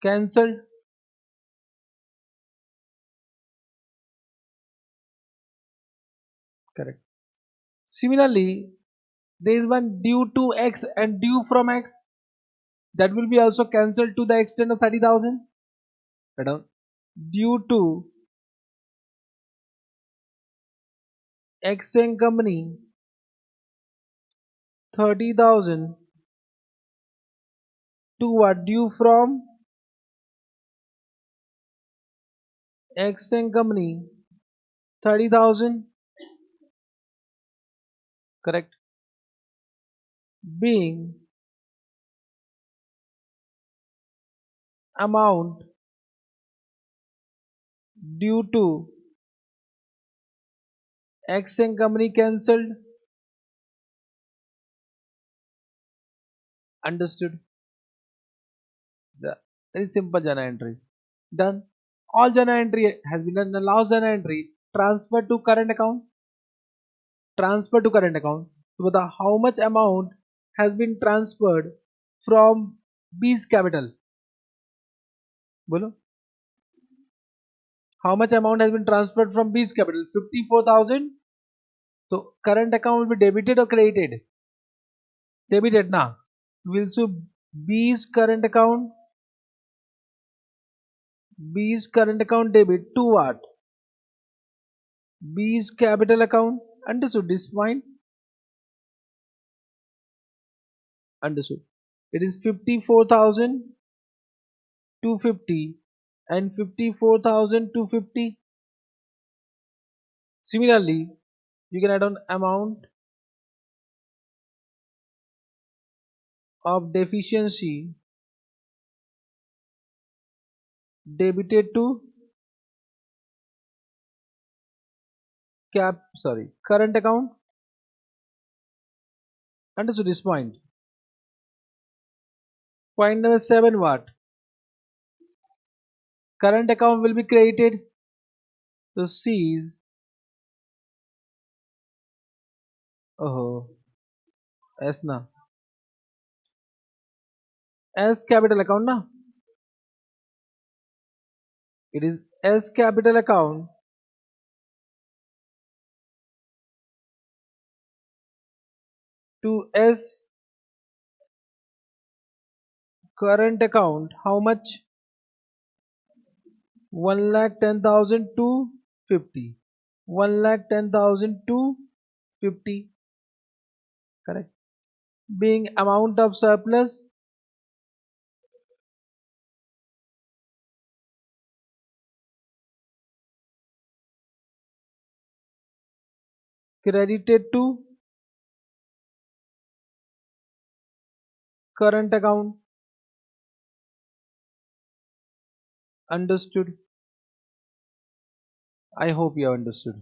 cancelled. Correct. Similarly, there is one due to X and due from X that will be also cancelled to the extent of 30,000. Write down. Due to X and company 30,000 to what? Due from X and company 30,000. Correct. Being amount due to X and company cancelled. Understood? The very simple journal entry. Done. All journal entry has been done. The last journal entry transfer to current account. Transfer to current account. So the how much amount has been transferred from B's capital? Bolo. How much amount has been transferred from B's capital? 54,000. So current account will be debited or credited? Debited now. Will so B's current account debit to what? B's capital account. Understood this point? Understood. It is 54,250 and 54,250. Similarly, you can add on amount of deficiency debited to current account. Understood this point? Point number 7 what? Current account will be credited. So C is S na. S capital account na. It is S capital account to S current account. How much? 1,10,000 to 50. 1,10,000 to 50. Correct. Being amount of surplus credited to current account. Understood? I hope you have understood.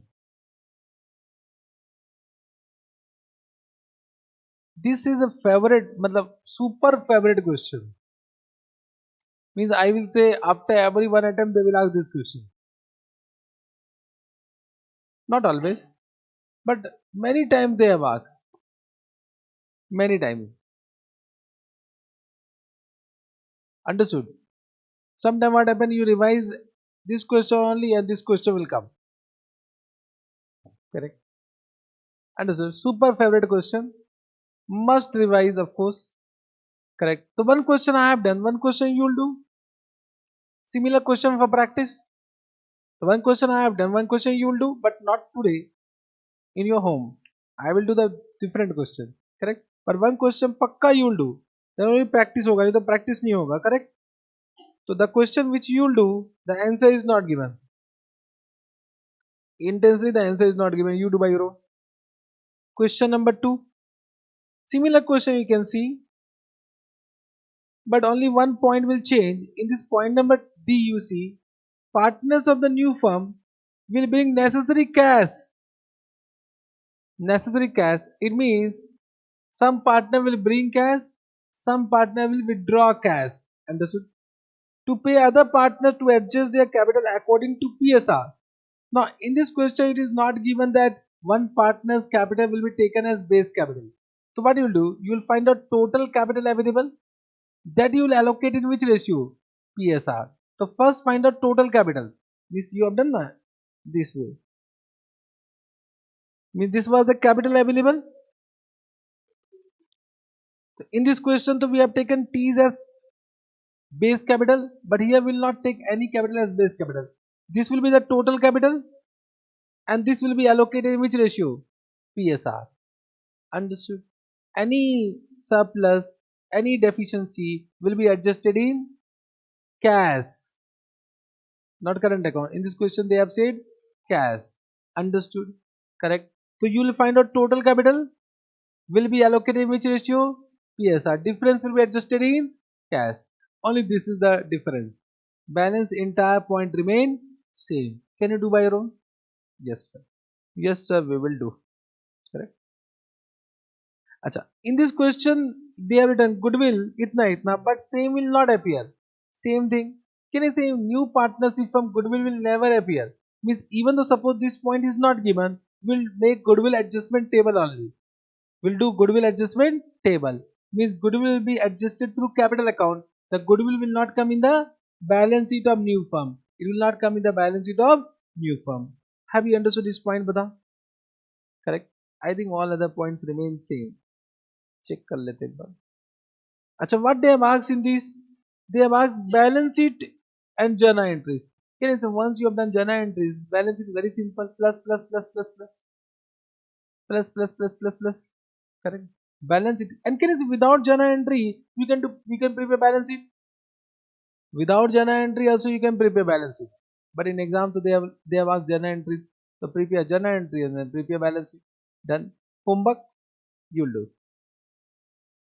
This is a favorite, matlab super favorite question. Means I will say after every one attempt they will ask this question. Not always, but many times they have asked. Many times. Understood? Sometime what happen, you revise this question only and this question will come. Correct? Understood? Super favorite question. Must revise, of course. Correct. So one question I have done, one question you will do. Similar question for practice. So one question I have done, one question you will do, but not today in your home. I will do the different question. Correct. पर one question पक्का you will do. Then only practice होगा, नहीं तो practice नहीं होगा. Correct. So the question which you will do, the answer is not given. Intensely the answer is not given. You do by your own. Question number 2. Similar question you can see, but only one point will change. In this point number D, you see, partners of the new firm will bring necessary cash. Necessary cash. It means some partner will bring cash, some partner will withdraw cash. Understood? To pay other partners to adjust their capital according to PSR. Now, in this question, it is not given that one partner's capital will be taken as base capital. So, what you will do? You will find out total capital available, that you will allocate in which ratio? PSR. So, first find out total capital. This you have done this way. Means this was the capital available. In this question, so we have taken T's as base capital, but here we will not take any capital as base capital. This will be the total capital and this will be allocated in which ratio? PSR. Understood? Any surplus, any deficiency will be adjusted in cash, not current account. In this question they have said cash. Understood? Correct. So you will find out total capital will be allocated in which ratio? PSR. Difference will be adjusted in cash. Only this is the difference. Balance entire point remain same. Can you do by your own? Yes sir. Yes sir, we will do. Correct. Acha. In this question they have written goodwill itna itna, but same will not appear. Same thing. Can I say new partnership from goodwill will never appear? Means even though suppose this point is not given, we'll make goodwill adjustment table only. We'll do goodwill adjustment table. Means goodwill will be adjusted through capital account. The goodwill will not come in the balance sheet of new firm. It will not come in the balance sheet of new firm. Have you understood this point, Bada? Correct. I think all other points remain same. Check कर लेते एक बार. अच्छा, what they have asked in this? They have asked balance sheet and journal entries. Okay, so once you have done journal entries, balance sheet is very simple. Plus plus plus plus plus plus plus plus plus plus. Correct. Balance sheet. And can you without journal entry we can prepare balance sheet. Without journal entry also you can prepare balance sheet. But in exam so they have asked journal entries. So prepare journal entry and then prepare balance sheet. Done. Homework you'll do.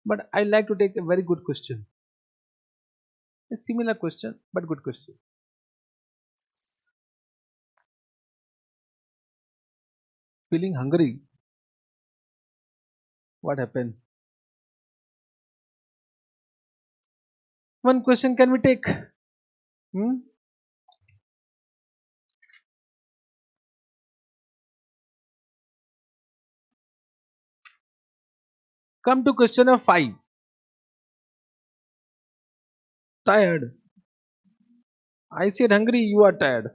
But I like to take a very good question. A similar question, but good question. Feeling hungry? What happened? One question can we take? Hmm? Come to question of 5. Tired. I said hungry, you are tired.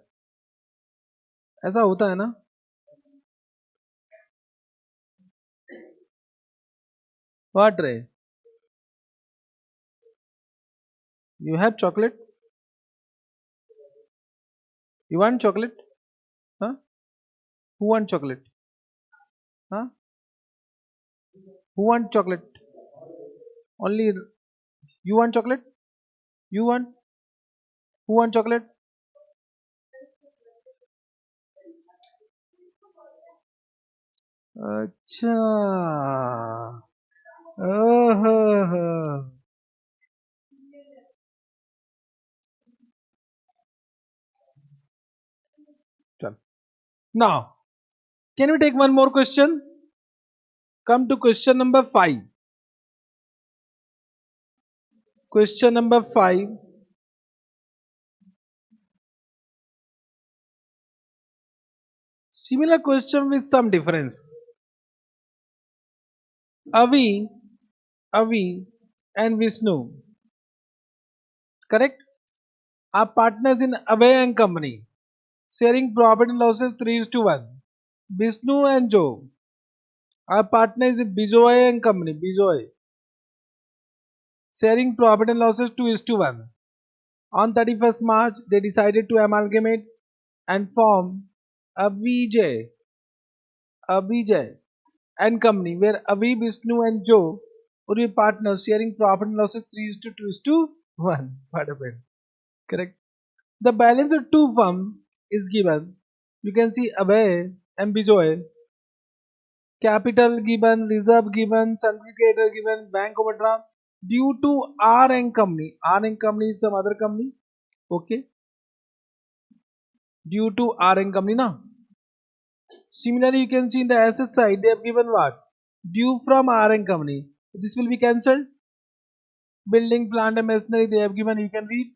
ऐसा होता है ना? What Ray? You have chocolate? You want chocolate? Huh? Who want chocolate? Huh? Who want chocolate? Only you want chocolate? You want? Who want chocolate? अच्छा, ओहो, चल. Now, can we take one more question? Come to question number 5. Question number 5. Similar question with some difference. Avi, Avi and Vishnu, correct? Are partners in Abhay and Company, sharing profit and losses 3 is to 1. Vishnu and Joe are partners in Bijoy and Company, Bijoy, sharing profit and losses 2 is to 1. On 31st March, they decided to amalgamate and form Abhijay, Abhijay and Company, where Avi, Vishnu and Joe would be partners sharing profit and losses 3 is to 2 is to 1. What happened? Correct. The balance of two firms is given. You can see Abhay and Bijoy. Capital given, reserve given, certificate given, bank overdraft due to R and Company. R and Company is some other company. Okay. Due to R and Company now. Similarly, you can see in the asset side they have given what? Due from R and Company. This will be cancelled. Building, plant and machinery they have given. You can read.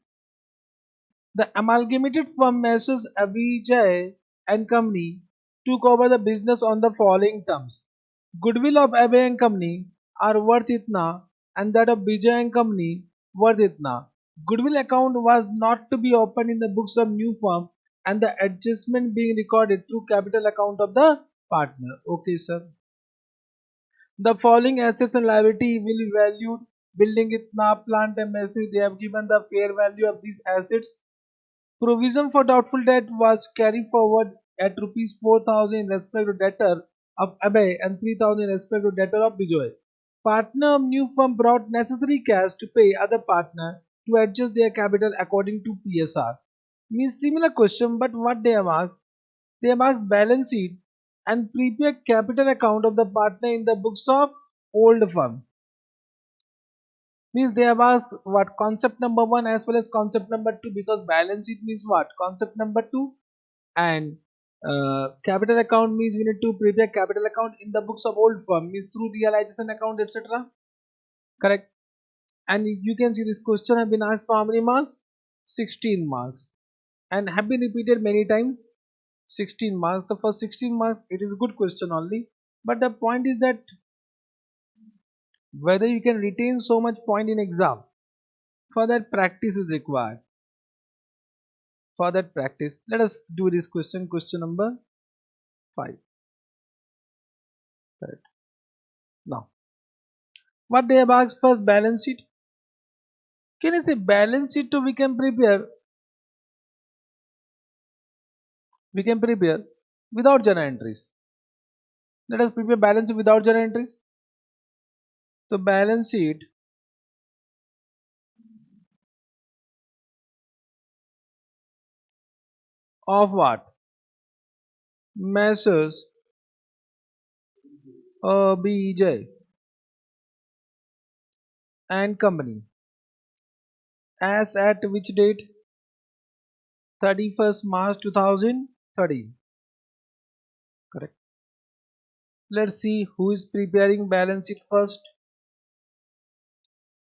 The amalgamated firm Messrs. Avijay and Company took over the business on the following terms. Goodwill of Abhay and Company are worth itna and that of Vijay and Company worth itna. Goodwill account was not to be opened in the books of new firm and the adjustment being recorded through capital account of the partner. Okay, sir. The following assets and liability will be valued. Building itna, plant and machinery. They have given the fair value of these assets. Provision for doubtful debt was carried forward at rupees 4,000 in respect to debtor of Abhay and 3,000 in respect to debtor of Bijoy. Partner of new firm brought necessary cash to pay other partner to adjust their capital according to PSR. Means similar question, but what they have asked? They have asked balance sheet and prepare capital account of the partner in the books of old firm. Means they have asked what concept number 1 as well as concept number 2, because balance sheet means what concept number 2, and capital account means we need to prepare capital account in the books of old firm means through realization account, etc. Correct. And you can see this question have been asked for how many marks? 16 marks, and have been repeated many times. 16 marks. The first 16 marks it is a good question only, but the point is that whether you can retain so much point in exam, for that practice is required. For that practice, let us do this question number 5. Correct. Now what they have asked first balance sheet. Can you say balance sheet to we can prepare without journal entries. Let us prepare balance sheet without journal entries. So balance sheet of what? Messrs. BJ and Company as at which date? 31st March 2013. Correct. Let's see who is preparing balance sheet first.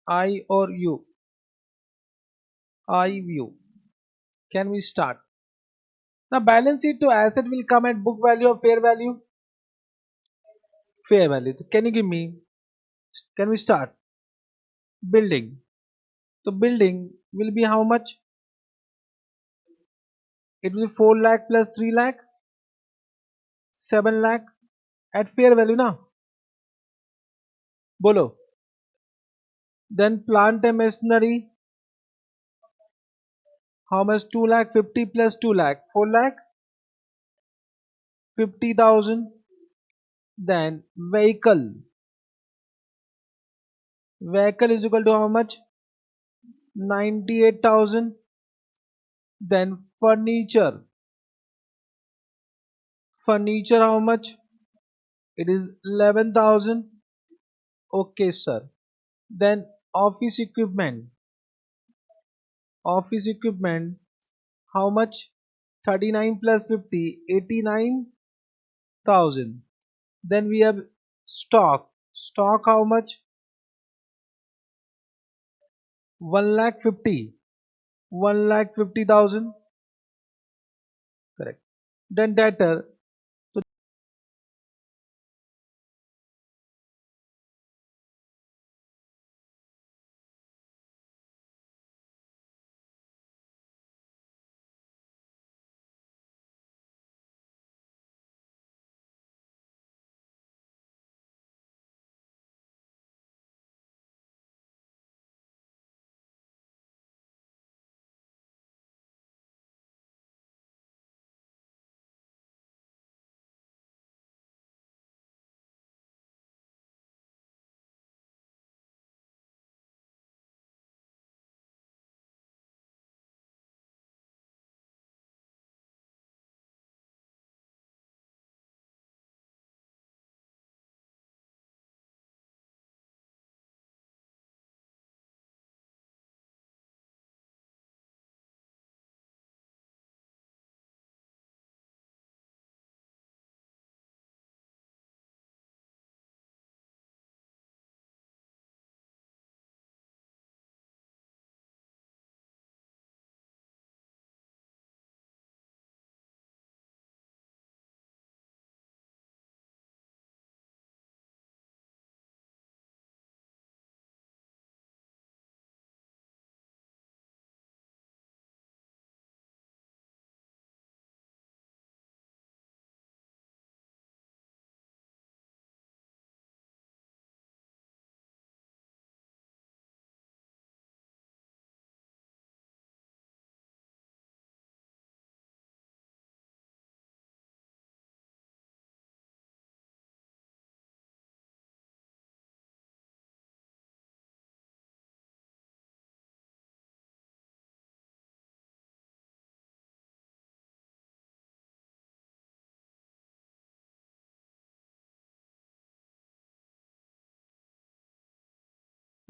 I or you? I view. Can we start? Now balance sheet to asset will come at book value or fair value? Fair value. Can you give me? Can we start? Building. So building will be how much? It will be 4 lakh plus 3 lakh, 7 lakh at fair value now. Bolo. Then plant and machinery. How much? 2 lakh 50 plus 2 lakh, 4 lakh 50,000. Then vehicle. Vehicle is equal to how much? 98,000. Then furniture. Furniture how much? It is 11,000. Okay, sir. Then office equipment. Office equipment. How much? 39 plus 50, 89,000. Then we have stock. Stock how much? 1 lakh 50. 1 lakh 50,000. Correct. Then debtor. So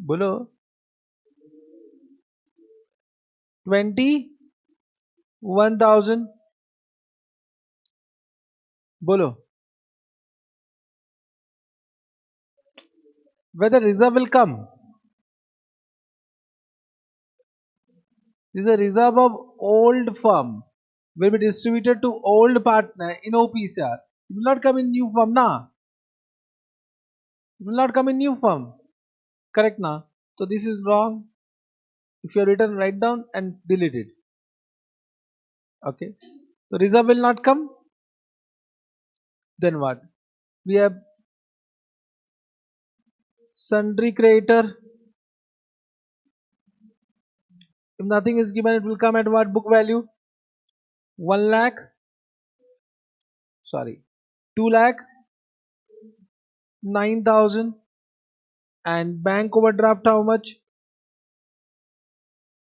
बोलो 21,000. बोलो whether reserve will come. This is a reserve of old firm will be distributed to old partner in OPCR. It will not come in new firm na. It will not come in new firm. Correct na. So this is wrong. If you have written, write down and delete it. Okay. So reserve will not come. Then what? We have sundry creditor. If nothing is given, it will come at what book value? 1 lakh. Sorry. 2 lakh 9,000. And bank overdraft how much?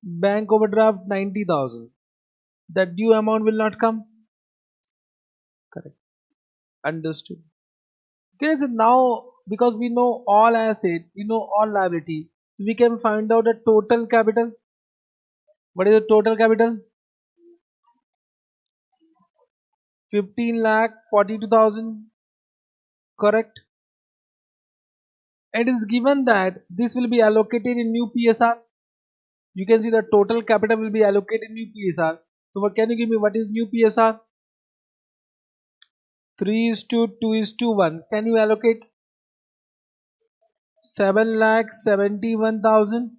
Bank overdraft 90,000. That due amount will not come. Correct. Understood. Okay, so now because we know all asset, we know all liability, we can find out the total capital. What is the total capital? 15 lakh 42,000. Correct. And it is given that this will be allocated in new PSR. You can see the total capital will be allocated in new PSR. So what can you give me? What is new PSR? 3 is to 2 is to 1. Can you allocate? 7 lakh 71,000.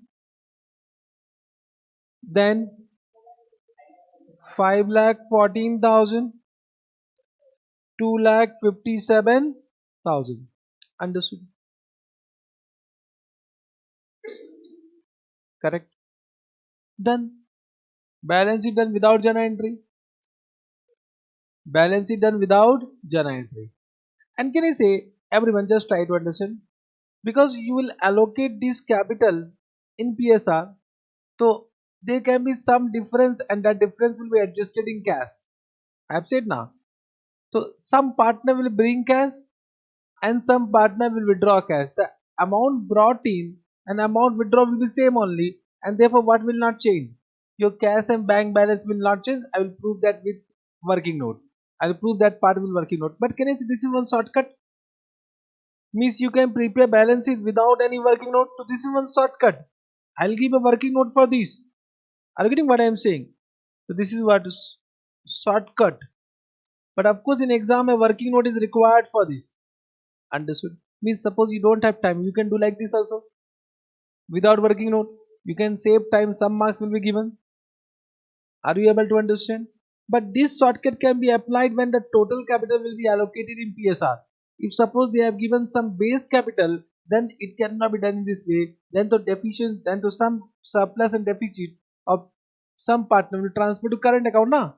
Then 5 lakh 14,000. 2 lakh 57,000. Understood? Correct. Done. Balance sheet done without journal entry. Balance sheet done without journal entry. And can I say, everyone just try to understand, because you will allocate this capital in PSR, so there can be some difference and that difference will be adjusted in cash. I have said now. So some partner will bring cash and some partner will withdraw cash. The amount brought in and amount withdrawn will be same only, and therefore what will not change? Your cash and bank balance will not change. I will prove that with working note. I will prove that part will working note. But can I say this is one shortcut? Means you can prepare balance sheet without any working note. So this is one shortcut. I'll give a working note for this. Are you getting what I am saying? So this is what is shortcut. But of course in exam a working note is required for this. Understood? Means suppose you don't have time, you can do like this also. Without working note, you can save time, some marks will be given. Are you able to understand? But this shortcut can be applied when the total capital will be allocated in PSR. If suppose they have given some base capital, then it cannot be done in this way. Then the deficient, then to some surplus and deficit of some partner will transfer to current account. Na?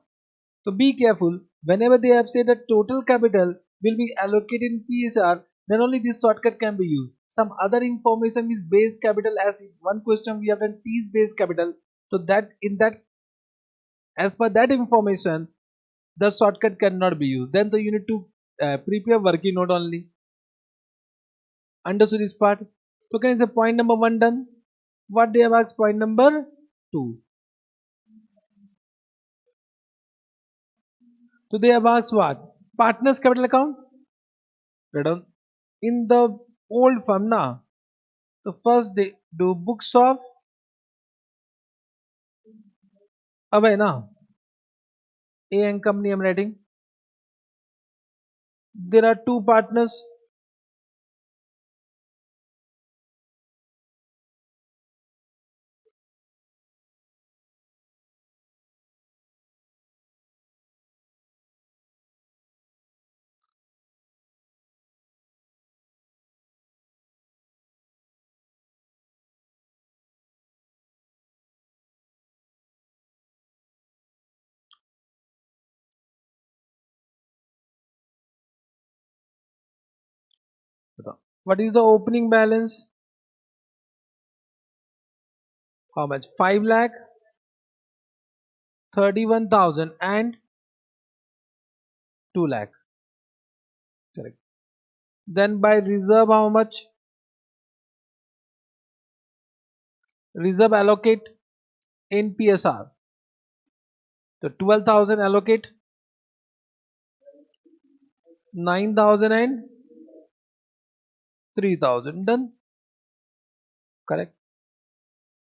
So be careful. Whenever they have said that total capital will be allocated in PSR, then only this shortcut can be used. Some other information is base capital. As in one question we have done T is base capital. So that in that, as per that information, the shortcut cannot be used. Then you need to prepare working note only. Understood this part? So can I say point number 1 done? What they have asked point number 2. So they have asked what? Partners capital account? Right on. In the old firm now. So first they do books of away now. A and company I'm writing. There are two partners. What is the opening balance? How much? 5 lakh 31,000 and 2 lakh. Correct. Then by reserve how much? Reserve allocate in PSR. So 12,000 allocate 9,000 and 3,000 done. Correct.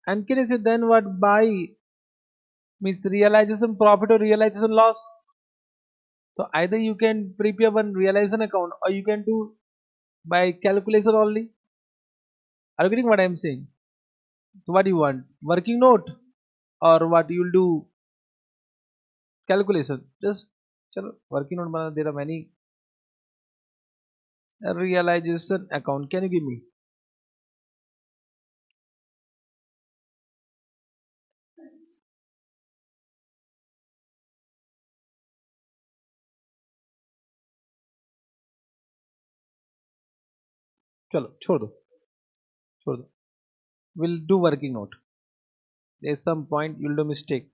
And can I say then what by means realization profit or realization loss? So either you can prepare one realization account or you can do by calculation only. Are you getting what I am saying? So what do you want? Working note or what you will do calculation? Just chalo, working note there are many realization account. Can you give me? चलो छोड़ दो we'll do working note. There's some point you'll do mistake.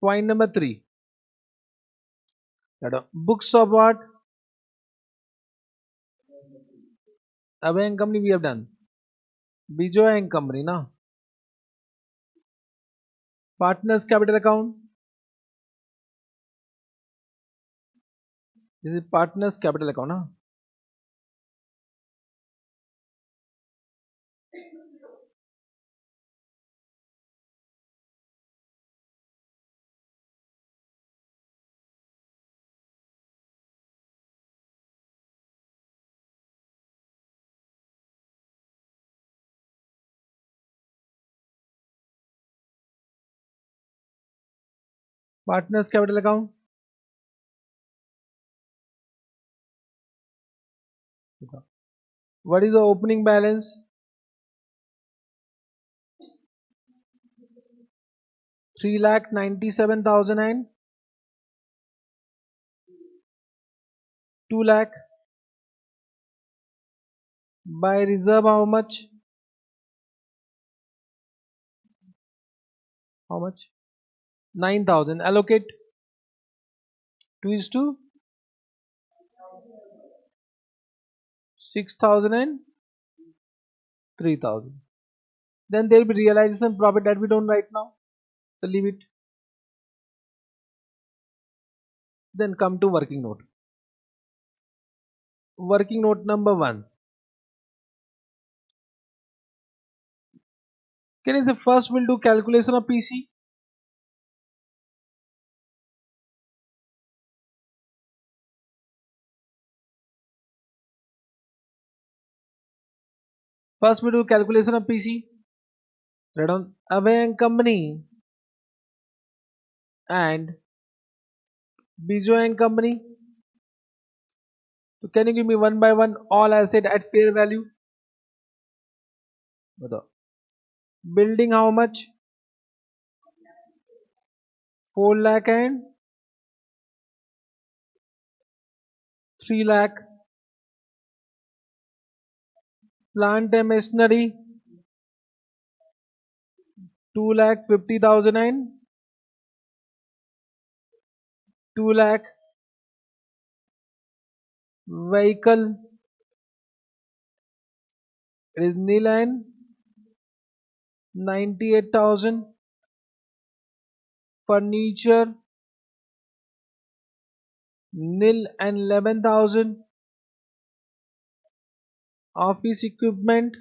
Point number 3, that books of what? Abhay and company we have done. Bijoy and company na. Partners capital account. This is partners capital account na. Partners capital account. What is the opening balance? 3,97,000 and 2 lakh. By reserve how much? How much? 9,000. Allocate 2 is to 6,000 and 3,000. Then there will be realization profit that we don't right now. So leave it. Then come to working note. Working note number 1. Can you say first we'll do calculation of PC? First we do calculation of PC. Write down Away and Company and Bijoy and Company. So can you give me one by one all asset at fair value? बताओ. Building how much? 4 lakh and 3 lakh. Plant and machinery 2 lakh 50,000 and 2 lakh. Vehicle it is nil and 98,000. Furniture nil and 11,000. Office equipment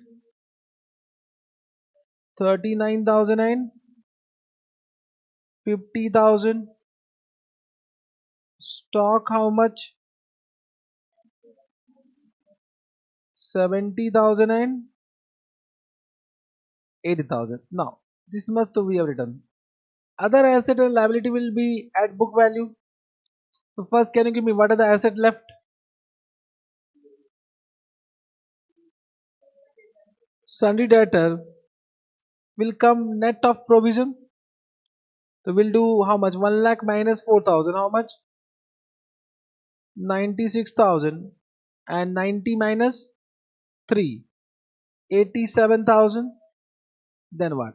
39,000 and 50,000. Stock how much? 70,000 and 80,000. Now this must we have written. Other asset and liability will be at book value. So first can you give me what are the asset left? Sundry debtor will come net of provision. So we'll do how much? 1 lakh minus 4,000. How much? 96,000 and 90 minus 3. 87,000. Then what?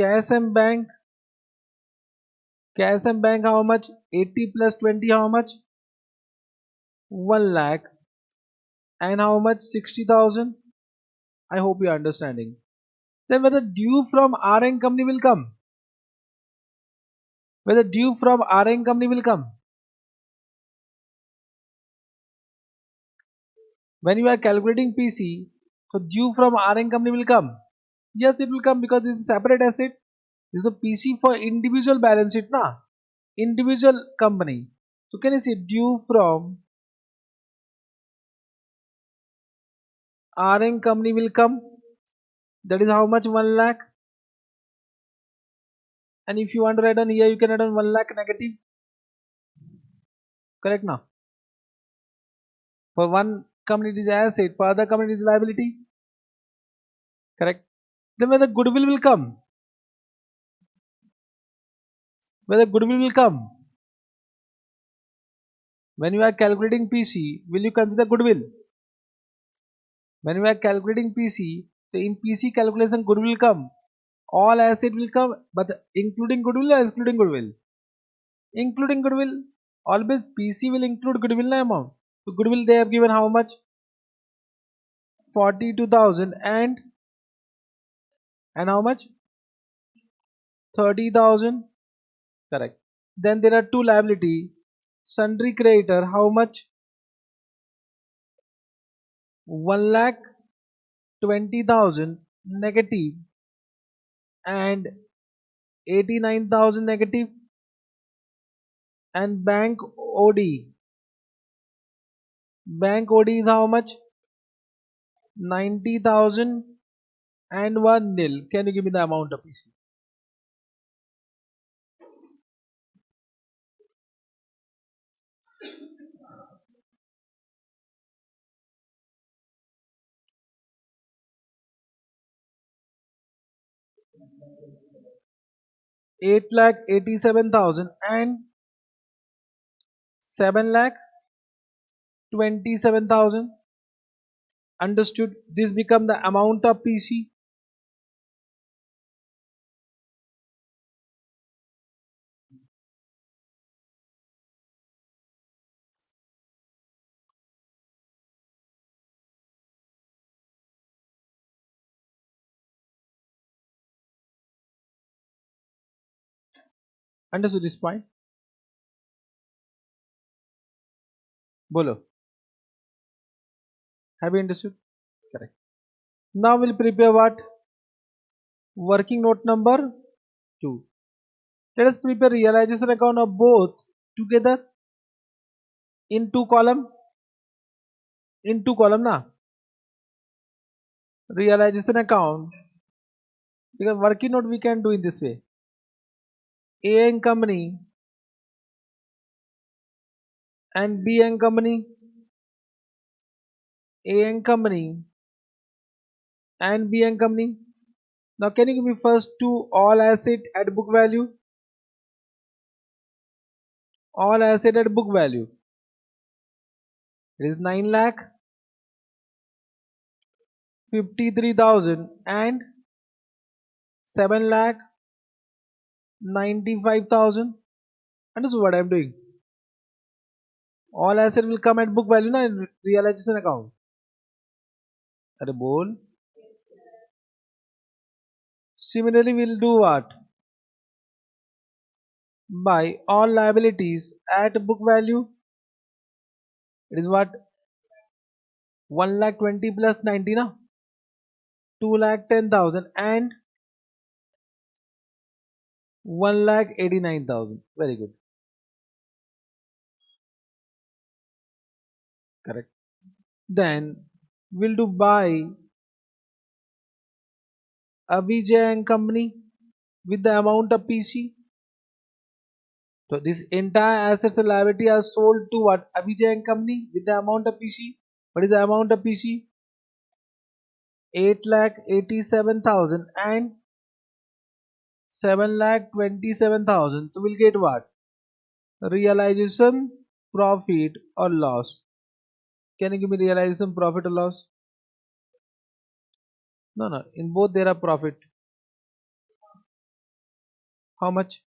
Cash and bank. Cash and bank how much? 80 plus 20 how much? 1 lakh. And how much? 60,000. I hope you are understanding. Then whether due from RN company will come. Whether due from RN company will come. When you are calculating PC, so due from RN company will come. Yes, it will come because this is separate asset. This is a PC for individual balance sheet, na? Individual company. So can you see due from RN company will come. That is how much? 1 lakh. And if you want to write down here, you can write down 1 lakh negative. Correct now? For one company it is asset, for other company it is liability. Correct. Then when the goodwill will come, when the goodwill will come, when you are calculating PC, will you consider goodwill? When you are calculating PC, so in PC calculation goodwill will come. All asset will come, but including goodwill or excluding goodwill? Including goodwill. Always PC will include goodwill na amount. So goodwill they have given how much? 42,000 and how much? 30,000. Correct. Then there are two liability. Sundry creditor how much? 1 lakh 20,000 negative and 89,000 negative. And bank OD. Bank OD is how much? 90,000 and 1 nil. Can you give me the amount of PC? Eight lakh 87,000 and 7 lakh 27,000. Understood? This become the amount of PC. Understood this point? Bolo. Have you understood? Correct. Now we'll prepare what? Working note number 2. Let us prepare realization account of both together in two column. In two column na. Realization account. Because working note we can do in this way. A and company and B and company. A and company and B and company. Now can you give me first two all asset at book value? All asset at book value. It is 9 lakh 53,000 and 7 lakh 95,000. Understood what I am doing? All asset will come at book value na in realization account. At a bowl. Similarly, we'll do what? By all liabilities at book value. It is what? 1 lakh 20 plus 90 na? 2 lakh 10,000 and 1 lakh 89,000. Very good. Correct. Then we'll do by Abhijay and company with the amount of PC. So this entire assets and liability are sold to what? Abhijay and company with the amount of PC. What is the amount of PC? 8 lakh 87,000 and 7 lakh 27,000. So we'll get what? Realization, profit or loss. Can you give me realization, profit or loss? No, no. In both there are profit. How much?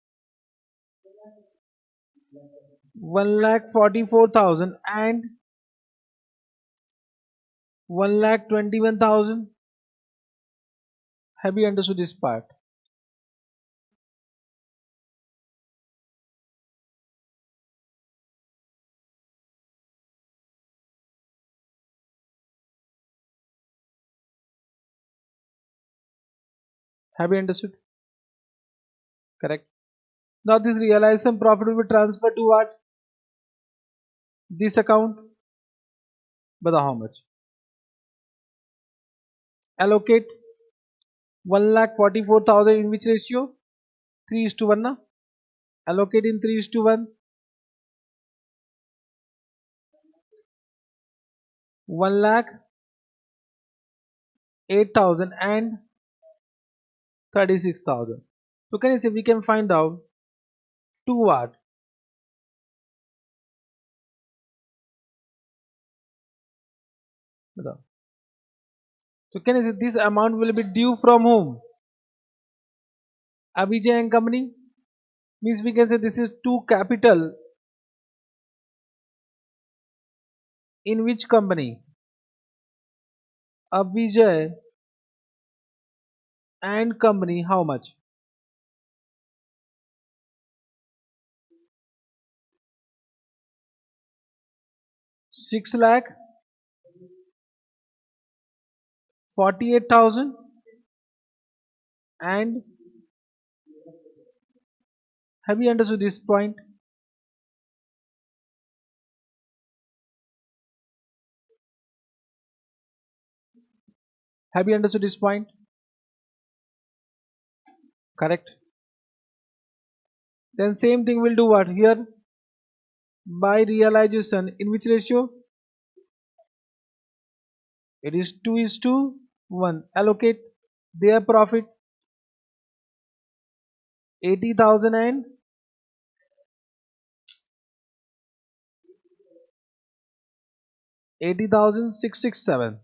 1 lakh 44,000 and 1 lakh 21,000. Have you understood this part? Have you understood? Correct. Now this realization profit will be transferred to what? This account. But how much? Allocate 1 lakh 44,000 in which ratio? 3 is to 1 na? Allocate in 3 is to 1. 1 lakh 8,000 and 36,000. So can you say we can find out 2 what? So can you say this amount will be due from whom? Abhijay and company. Means we can say this is to capital in which company? Abhijay and company. How much? 6 lakh 48,000 and have you understood this point? Have you understood this point? Correct. Then same thing we'll do what here? By realization in which ratio? It is 2 is to 1. Allocate their profit 80,000 and 80,667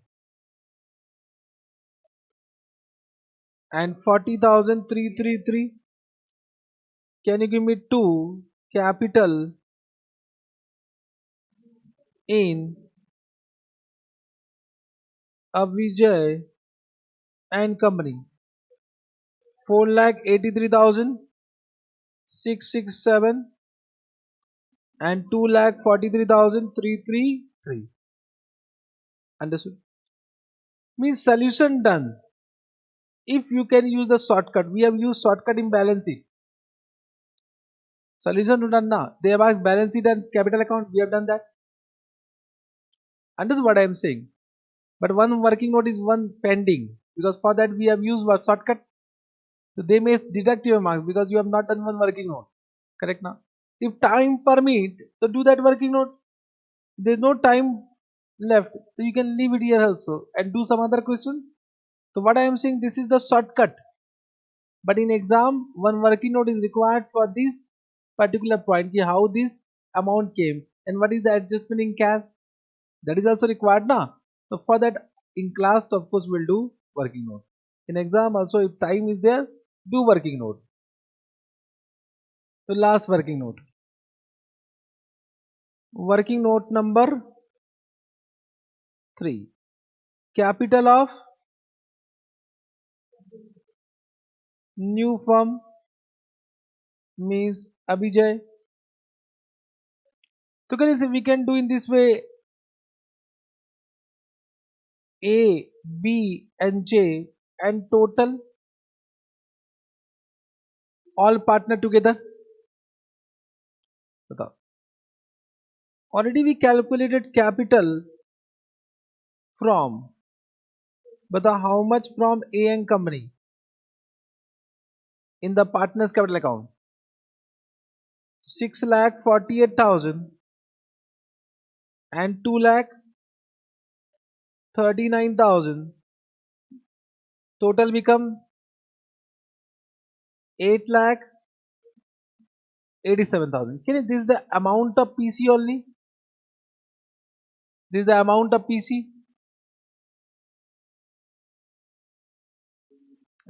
and 40,333. Can you give me two capital in Avijay and company? 4 lakh 83,000 667 and 2,43,333. Understood? Means solution done. If you can use the shortcut, we have used shortcut in balance sheet. Solution done now. They have asked balance sheet and capital account. We have done that. Understood what I am saying? But one working note is one pending, because for that we have used what shortcut. So they may deduct your marks because you have not done one working note. Correct now? If time permit, so do that working note. There's no time left, so you can leave it here also and do some other question. So what I am saying, this is the shortcut. But in exam, one working note is required for this particular point. How this amount came and what is the adjustment in cash. That is also required now. So for that, in class, of course, we'll do working note. In exam also, if time is there, do working note. So last working note. Working note number 3. Capital of new firm means Abhijay. So can you see, we can do in this way: A, B and J and total, all partner together. Already we calculated capital from, but how much from A and company in the partners capital account? 6,48,000 and 2,39,000. Total become 8,87,000. Can you, this is the amount of PC only? This is the amount of PC.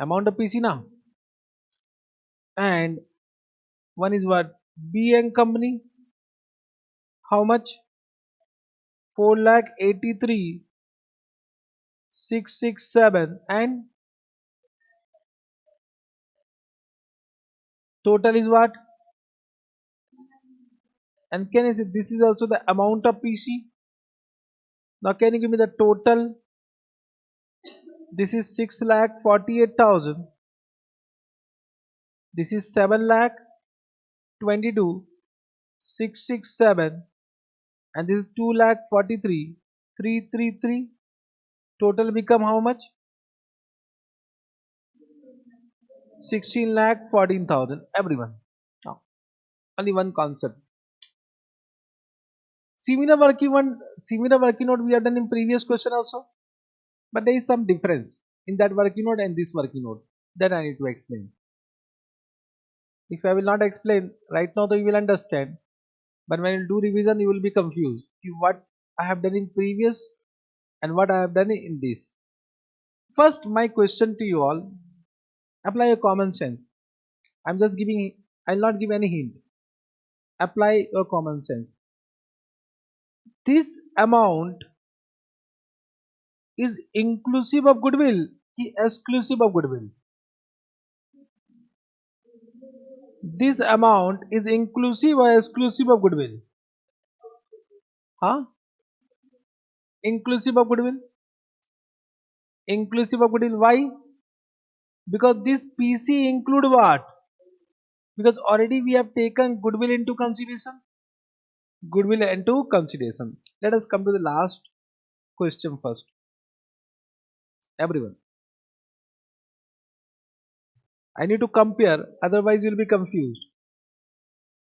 Amount of PC now. And one is what? B and company. How much? 4,83,667 and total is what? And can you see, this is also the amount of PC. Now can you give me the total? This is 6,48,000. This is 7,22,667 and this is 2,43,333. Total become how much? 16,14,000. Everyone. Now, only one concept. Similar working note we have done in previous question also, but there is some difference in that working note and this working note that I need to explain. If I will not explain right now, though you will understand, but when you do revision, you will be confused. What I have done in previous and what I have done in this. First, my question to you all: apply your common sense. I'm just giving. I'll not give any hint. Apply your common sense. This amount is inclusive of goodwill, exclusive of goodwill. This amount is inclusive or exclusive of goodwill? Huh? Inclusive of goodwill? Inclusive of goodwill. Why? Because this PC include what? Because already we have taken goodwill into consideration. Goodwill into consideration. Let us come to the last question first. Everyone, I need to compare, otherwise you will be confused.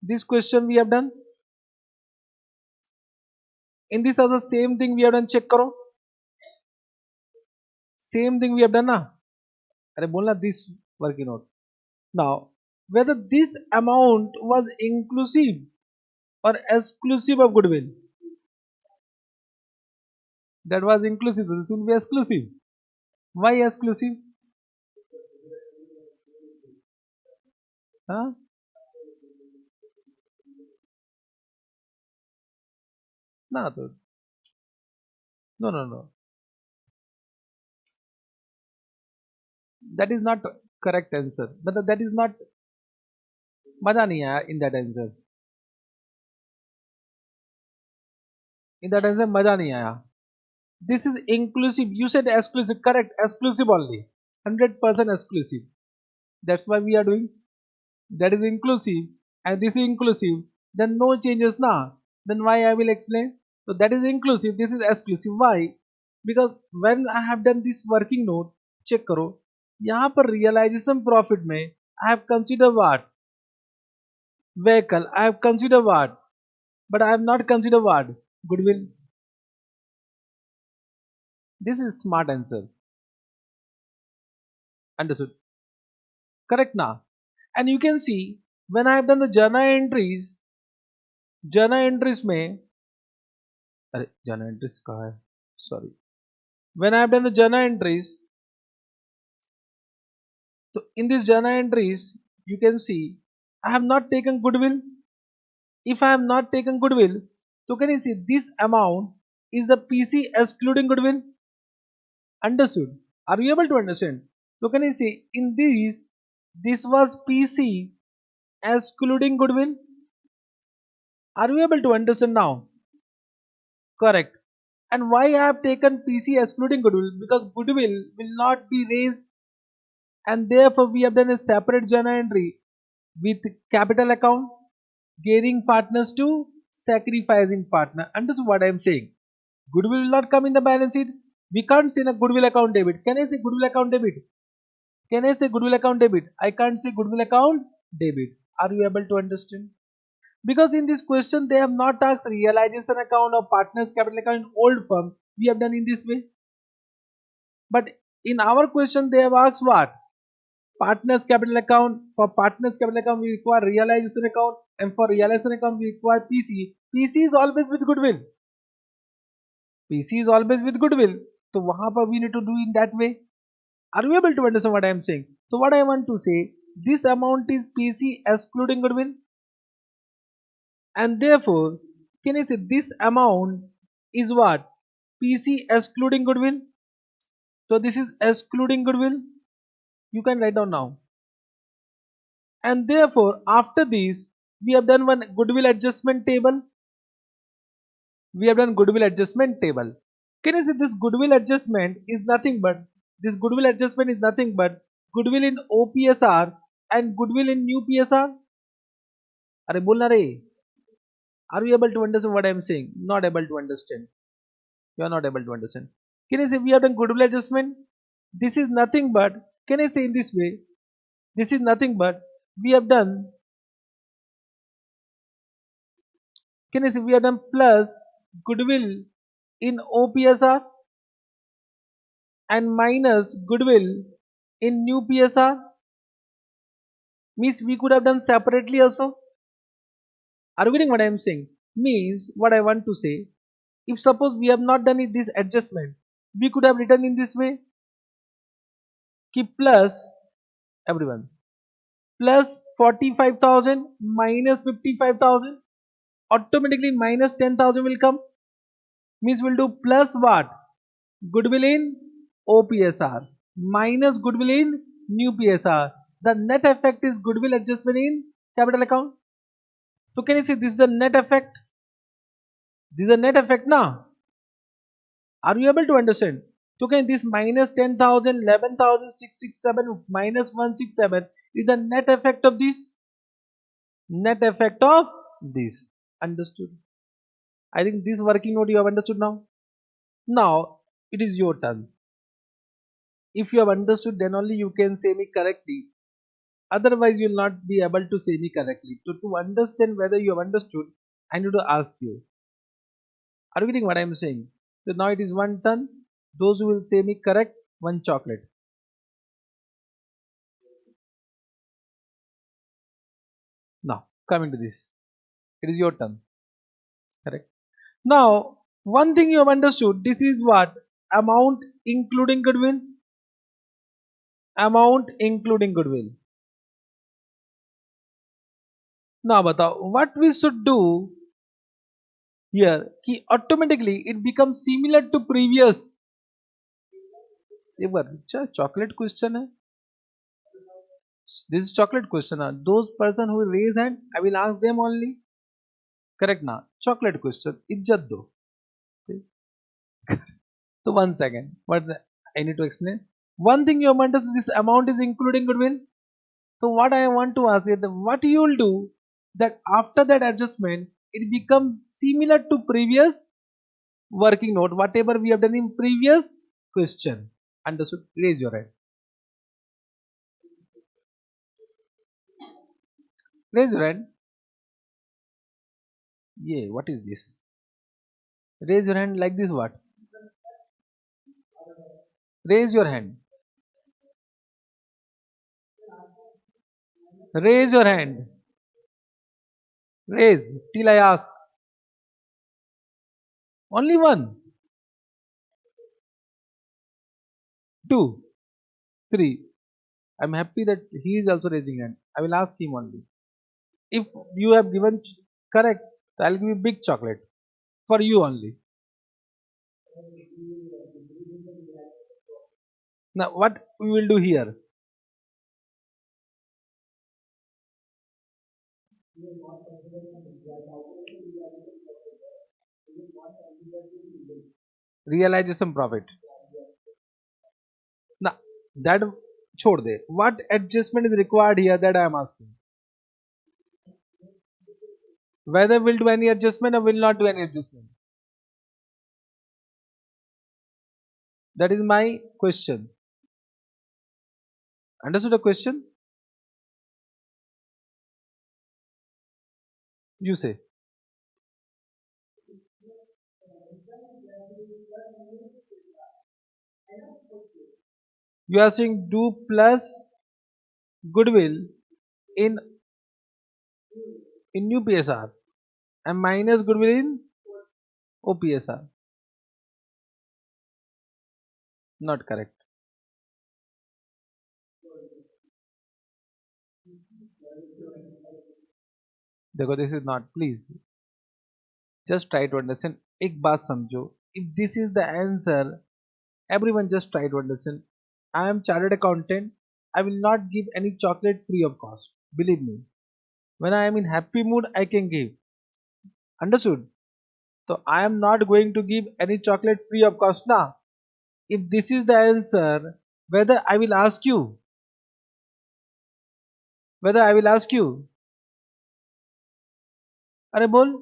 This question we have done. In this also same thing we have done. Check karo. Same thing we have done na. Are bolna this working out. Now, whether this amount was inclusive or exclusive of goodwill. That was inclusive. This will be exclusive. Why exclusive? Huh? No, no. That is not correct answer. But that is not. मजा नहीं आया in that answer मजा नहीं आया. This is inclusive. You said exclusive. Correct. Exclusive only. 100% exclusive. That's why we are doing. That is inclusive. And this is inclusive. Then no changes now. Then why I will explain. So that is inclusive. This is exclusive. Why? Because when I have done this working note, check करो. यहाँ पर realization profit में I have considered what? Vehicle. I have considered what? But I have not considered what? Goodwill. This is smart answer. Understood. Correct now. And you can see when I have done the journal entries में अरे journal entries कहाँ है? Sorry. When I have done the journal entries, so in this journal entries you can see I have not taken goodwill. If I have not taken goodwill, so can you see this amount is the PC excluding goodwill? Understood? Are you able to understand? So can you see in this was PC excluding goodwill? Are you able to understand now? Correct. And why I have taken PC excluding goodwill? Because goodwill will not be raised, and therefore we have done a separate journal entry with capital account, gaining partners to sacrificing partner. Understand what I am saying? Goodwill will not come in the balance sheet. We can't say a goodwill account debit. Can I say goodwill account debit? Can I say goodwill account debit? I can't say goodwill account debit. Are you able to understand? Because in this question they have not asked realization account or partners capital account in old firm. We have done in this way. But in our question they have asked what? Partners capital account. For partners capital account we require realization account, and for realization account we require PC. PC is always with goodwill. PC is always with goodwill. So वहाँ पर we need to do in that way. Are you able to understand what I am saying? So what I want to say, this amount is PC excluding goodwill, and therefore can I say this amount is what? PC excluding goodwill. So this is excluding goodwill. You can write down now. And therefore after this we have done one goodwill adjustment table. We have done goodwill adjustment table. Can you see this goodwill adjustment is nothing but goodwill in OPSR and goodwill in new PSR. अरे बोलना रे. Are you able to understand what I am saying? Not able to understand. You are not able to understand. Can I say we have done goodwill adjustment? This is nothing but, can I say in this way? This is nothing but we have done, can I say we have done plus goodwill in OPSR and minus goodwill in new PSR? Means we could have done separately also. Are you getting what I am saying? Means what I want to say, if suppose we have not done this adjustment, we could have written in this way, keep plus everyone plus 45,000 minus 55,000, automatically minus 10,000 will come. Means we'll do plus what? Goodwill in OPSR minus goodwill in new PSR. The net effect is goodwill adjustment in capital account. So can you see this is the net effect? This is the net effect now. Are you able to understand? So can this minus 10,000, 11,667 minus 167 is the net effect of this. Net effect of this. Understood? I think this working note you have understood now. Now it is your turn. If you have understood, then only you can say me correctly. Otherwise, you will not be able to say me correctly. So to understand whether you have understood, I need to ask you. Are you getting what I am saying? So now it is one turn. Those who will say me correct, one chocolate. Now coming to this, it is your turn. Correct. Now one thing you have understood. This is what? Amount including goodwill. Amount including goodwill. Now बताओ what we should do here कि automatically it becomes similar to previous. एक बार अच्छा chocolate question है. This is chocolate question. Those person who raise hand, I will ask them only. Correct na? Chocolate question. Izzat do. So 1 second. What I need to explain? One thing you have understood, this amount is including goodwill. So what I want to ask is that what you will do that after that adjustment, it becomes similar to previous working note, whatever we have done in previous question. Understood? Raise your hand. Raise your hand. Yeah, what is this? Raise your hand like this. What? Raise your hand. Raise your hand. Raise till I ask. Only one, two, three. I'm happy that he is also raising hand. I will ask him only. If you have given correct, I'll give you big chocolate for you only. Now, what we will do here? Realization profit. Now, that छोड़ दे. What adjustment is required here? That I am asking. Whether we'll do any adjustment or will not do any adjustment. That is my question. Understood the question? You say. You are saying do plus goodwill in new PSR and minus goodwill in OPSR. Not correct. देखो, this is not. Please just try to understand. एक बात समझो. If this is the answer, everyone just try to understand. I am chartered accountant. I will not give any chocolate free of cost. Believe me. When I am in happy mood, I can give. Understood? So I am not going to give any chocolate free of cost now. If this is the answer, whether I will ask you, अरे बोल,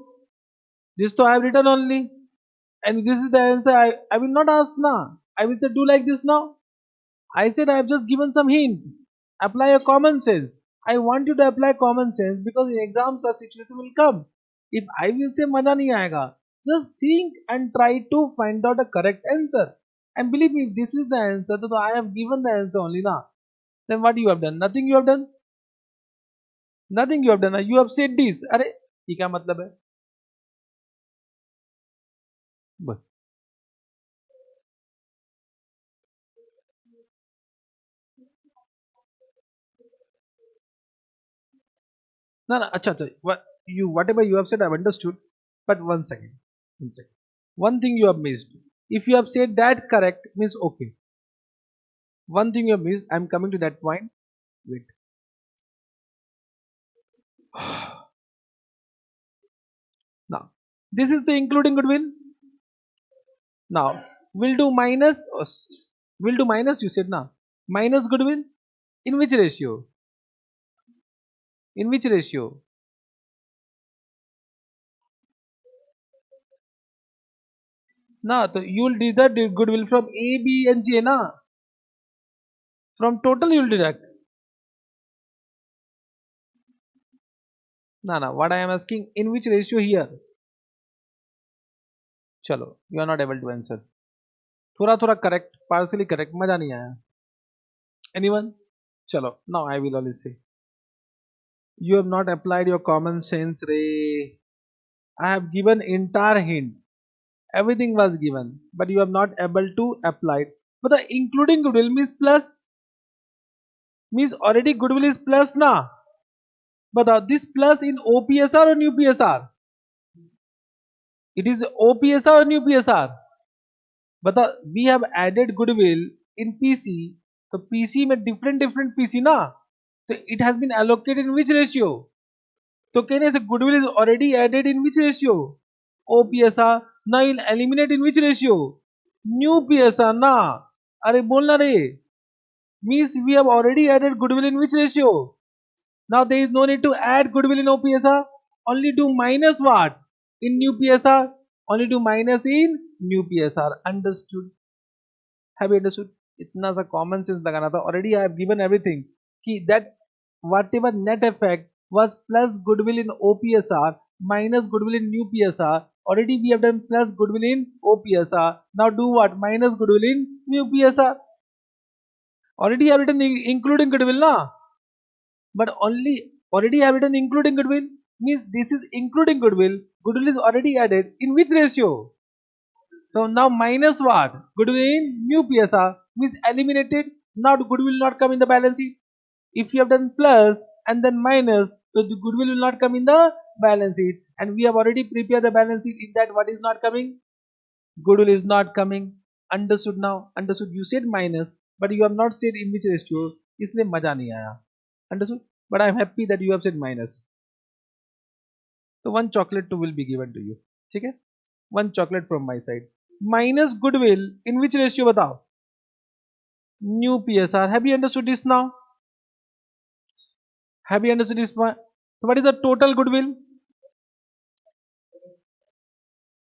this to I have written only, and this is the answer. I will not ask now. I will say do like this now. I said I have just given some hint. Apply a common sense. I want you to apply common sense because in exams such situation will come. If I will say मजा नहीं आएगा, just think and try to find out a correct answer. And believe me, if this is the answer, so I have given the answer only now. Then what you have done? Nothing you have done. Nothing you have done. You have said this. अरे ये क्या मतलब है? बस. No, no, अच्छा, अच्छा. Whatever you have said, I've understood. But 1 second. 1 second. One thing you have missed. If you have said that correct, means okay. One thing you have missed. I'm coming to that point. Wait. Now, this is the including goodwill. Now, we'll do minus. We'll do minus. You said now. Minus goodwill. In which ratio? In which ratio? Now, so you will deduct the goodwill from A, B, and J. Na. From total, you will deduct. No, no. What I am asking, in which ratio here? चलो, you are not able to answer. थोड़ा थोड़ा correct, partially correct. मजा नहीं आया. Anyone? चलो, now I will only say. You have not applied your common sense, Ray. I have given entire hint. Everything was given, but you have not able to apply it. But the including goodwill means plus. Means already goodwill is plus na. But this plus in OPSR or new PSR? It is OPSR or new PSR? But we have added goodwill in PC. So PC में different PC ना. So it has been allocated in which ratio? So can I say goodwill is already added in which ratio? OPSR. Now you'll eliminate in which ratio? New PSR na. अरे बोलना रे. Means we have already added goodwill in which ratio? Now there is no need to add goodwill in OPSR. Only do minus what? In new PSR. Only do minus in new PSR. Understood? Have you understood? इतना सा common sense लगाना था. Already I have given everything. कि that whatever net effect was plus goodwill in OPSR minus goodwill in new PSR. Already we have done plus goodwill in OPSR. Now do what? Minus goodwill in new PSR. Already I have written including goodwill na. But only already I have written including goodwill. Means this is including goodwill. Goodwill is already added. In which ratio? So now minus what? Goodwill in new PSR means eliminated. Now goodwill will not come in the balance sheet. If you have done plus and then minus, so the goodwill will not come in the balance sheet. And we have already prepared the balance sheet. In that, what is not coming? Goodwill is not coming. Understood now? Understood? You said minus, but you have not said in which ratio. इसलिए मजा नहीं आया. Understood? But I am happy that you have said minus. So one chocolate too will be given to you. ठीक है? One chocolate from my side. Minus goodwill in which ratio बताओ? New PSR. Have you understood this now? Have you understood this one? So what is the total goodwill?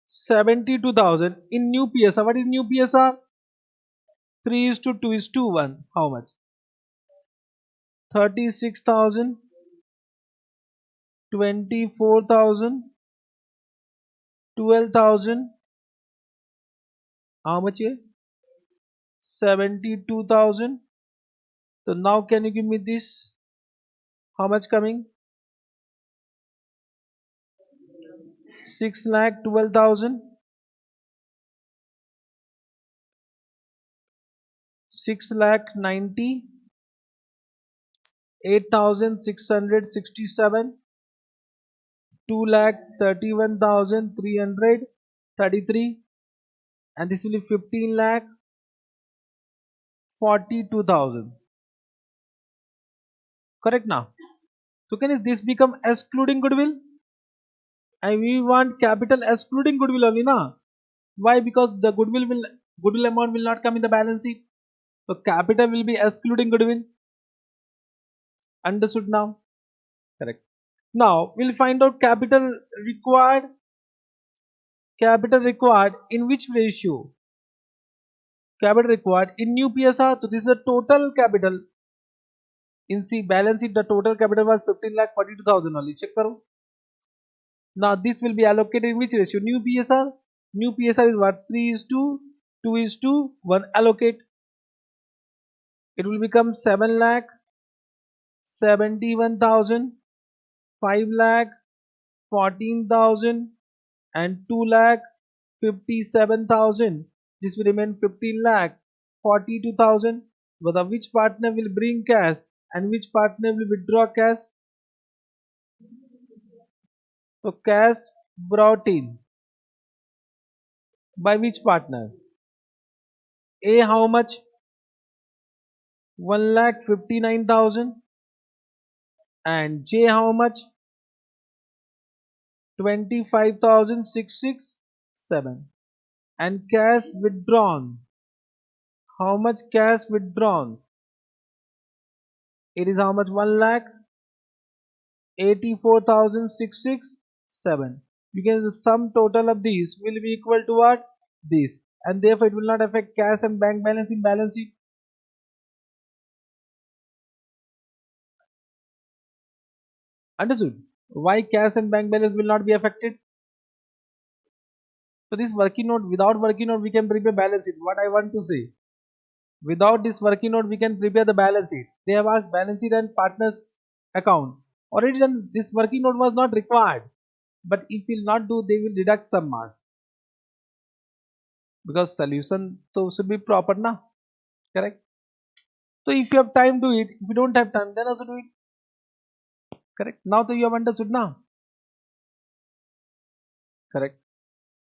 72,000 in new PSR. What is new PSR? 3:2:1. How much? 36,000, 24,000, 12,000. How much here? 72,000. So now can you give me this? How much coming? 6,12,000. 6,90,000. 8,667. 2,31,333. And this will be 15,42,000. Correct now? So can this become excluding goodwill? And we want capital excluding goodwill only na. Why? Because the goodwill amount will not come in the balance sheet. So capital will be excluding goodwill. Understood now? Correct. Now we'll find out capital required. Capital required in which ratio? Capital required in new PSR. So this is the total capital. In C balance sheet the total capital was 15,42,000 only. Check karo. Now this will be allocated in which ratio? New PSR. New PSR is what? 3:2:1. Allocate. It will become 7,71,000, 5,14,000 and 2,57,000. This will remain 15,42,000. But which partner will bring cash and which partner will withdraw cash? So cash brought in by which partner? A how much? 1,59,000 and J how much? 25,667 and cash withdrawn. How much cash withdrawn? It is how much? 1,84,667. You can the sum total of these will be equal to what? This, and therefore it will not affect cash and bank balance in balance sheet. Understood? Why cash and bank balance will not be affected? So this working note, without working note we can prepare balance sheet. What I want to say, without this working note we can prepare the balance sheet. They have asked balance sheet and partners account. Already done. This working note was not required. But if will not do, they will deduct some marks. Because solution so should be proper na. Correct? So if you have time, do it. If you don't have time, then also do it. Correct? Now so you have understood now. Correct.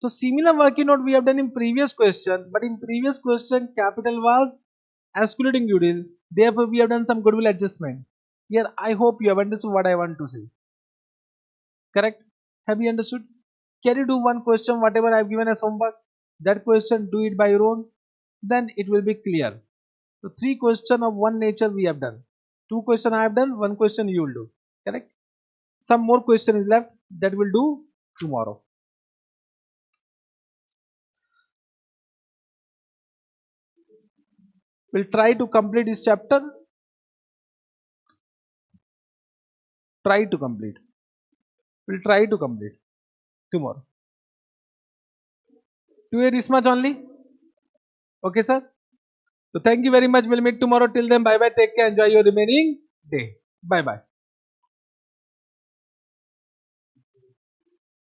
So similar working note we have done in previous question, but in previous question capital was excluding goodwill. Therefore we have done some goodwill adjustment. Here I hope you have understood what I want to say. Correct? Have you understood? Can you do one question whatever I have given as homework? That question do it by your own. Then it will be clear. So three questions of one nature we have done. Two questions I have done, one question you will do. Correct? Some more question is left that we'll do tomorrow. We'll try to complete this chapter. Try to complete. We'll try to complete tomorrow. Today this much only. Okay, sir. So thank you very much. We'll meet tomorrow. Till then, bye bye. Take care. Enjoy your remaining day. Bye bye.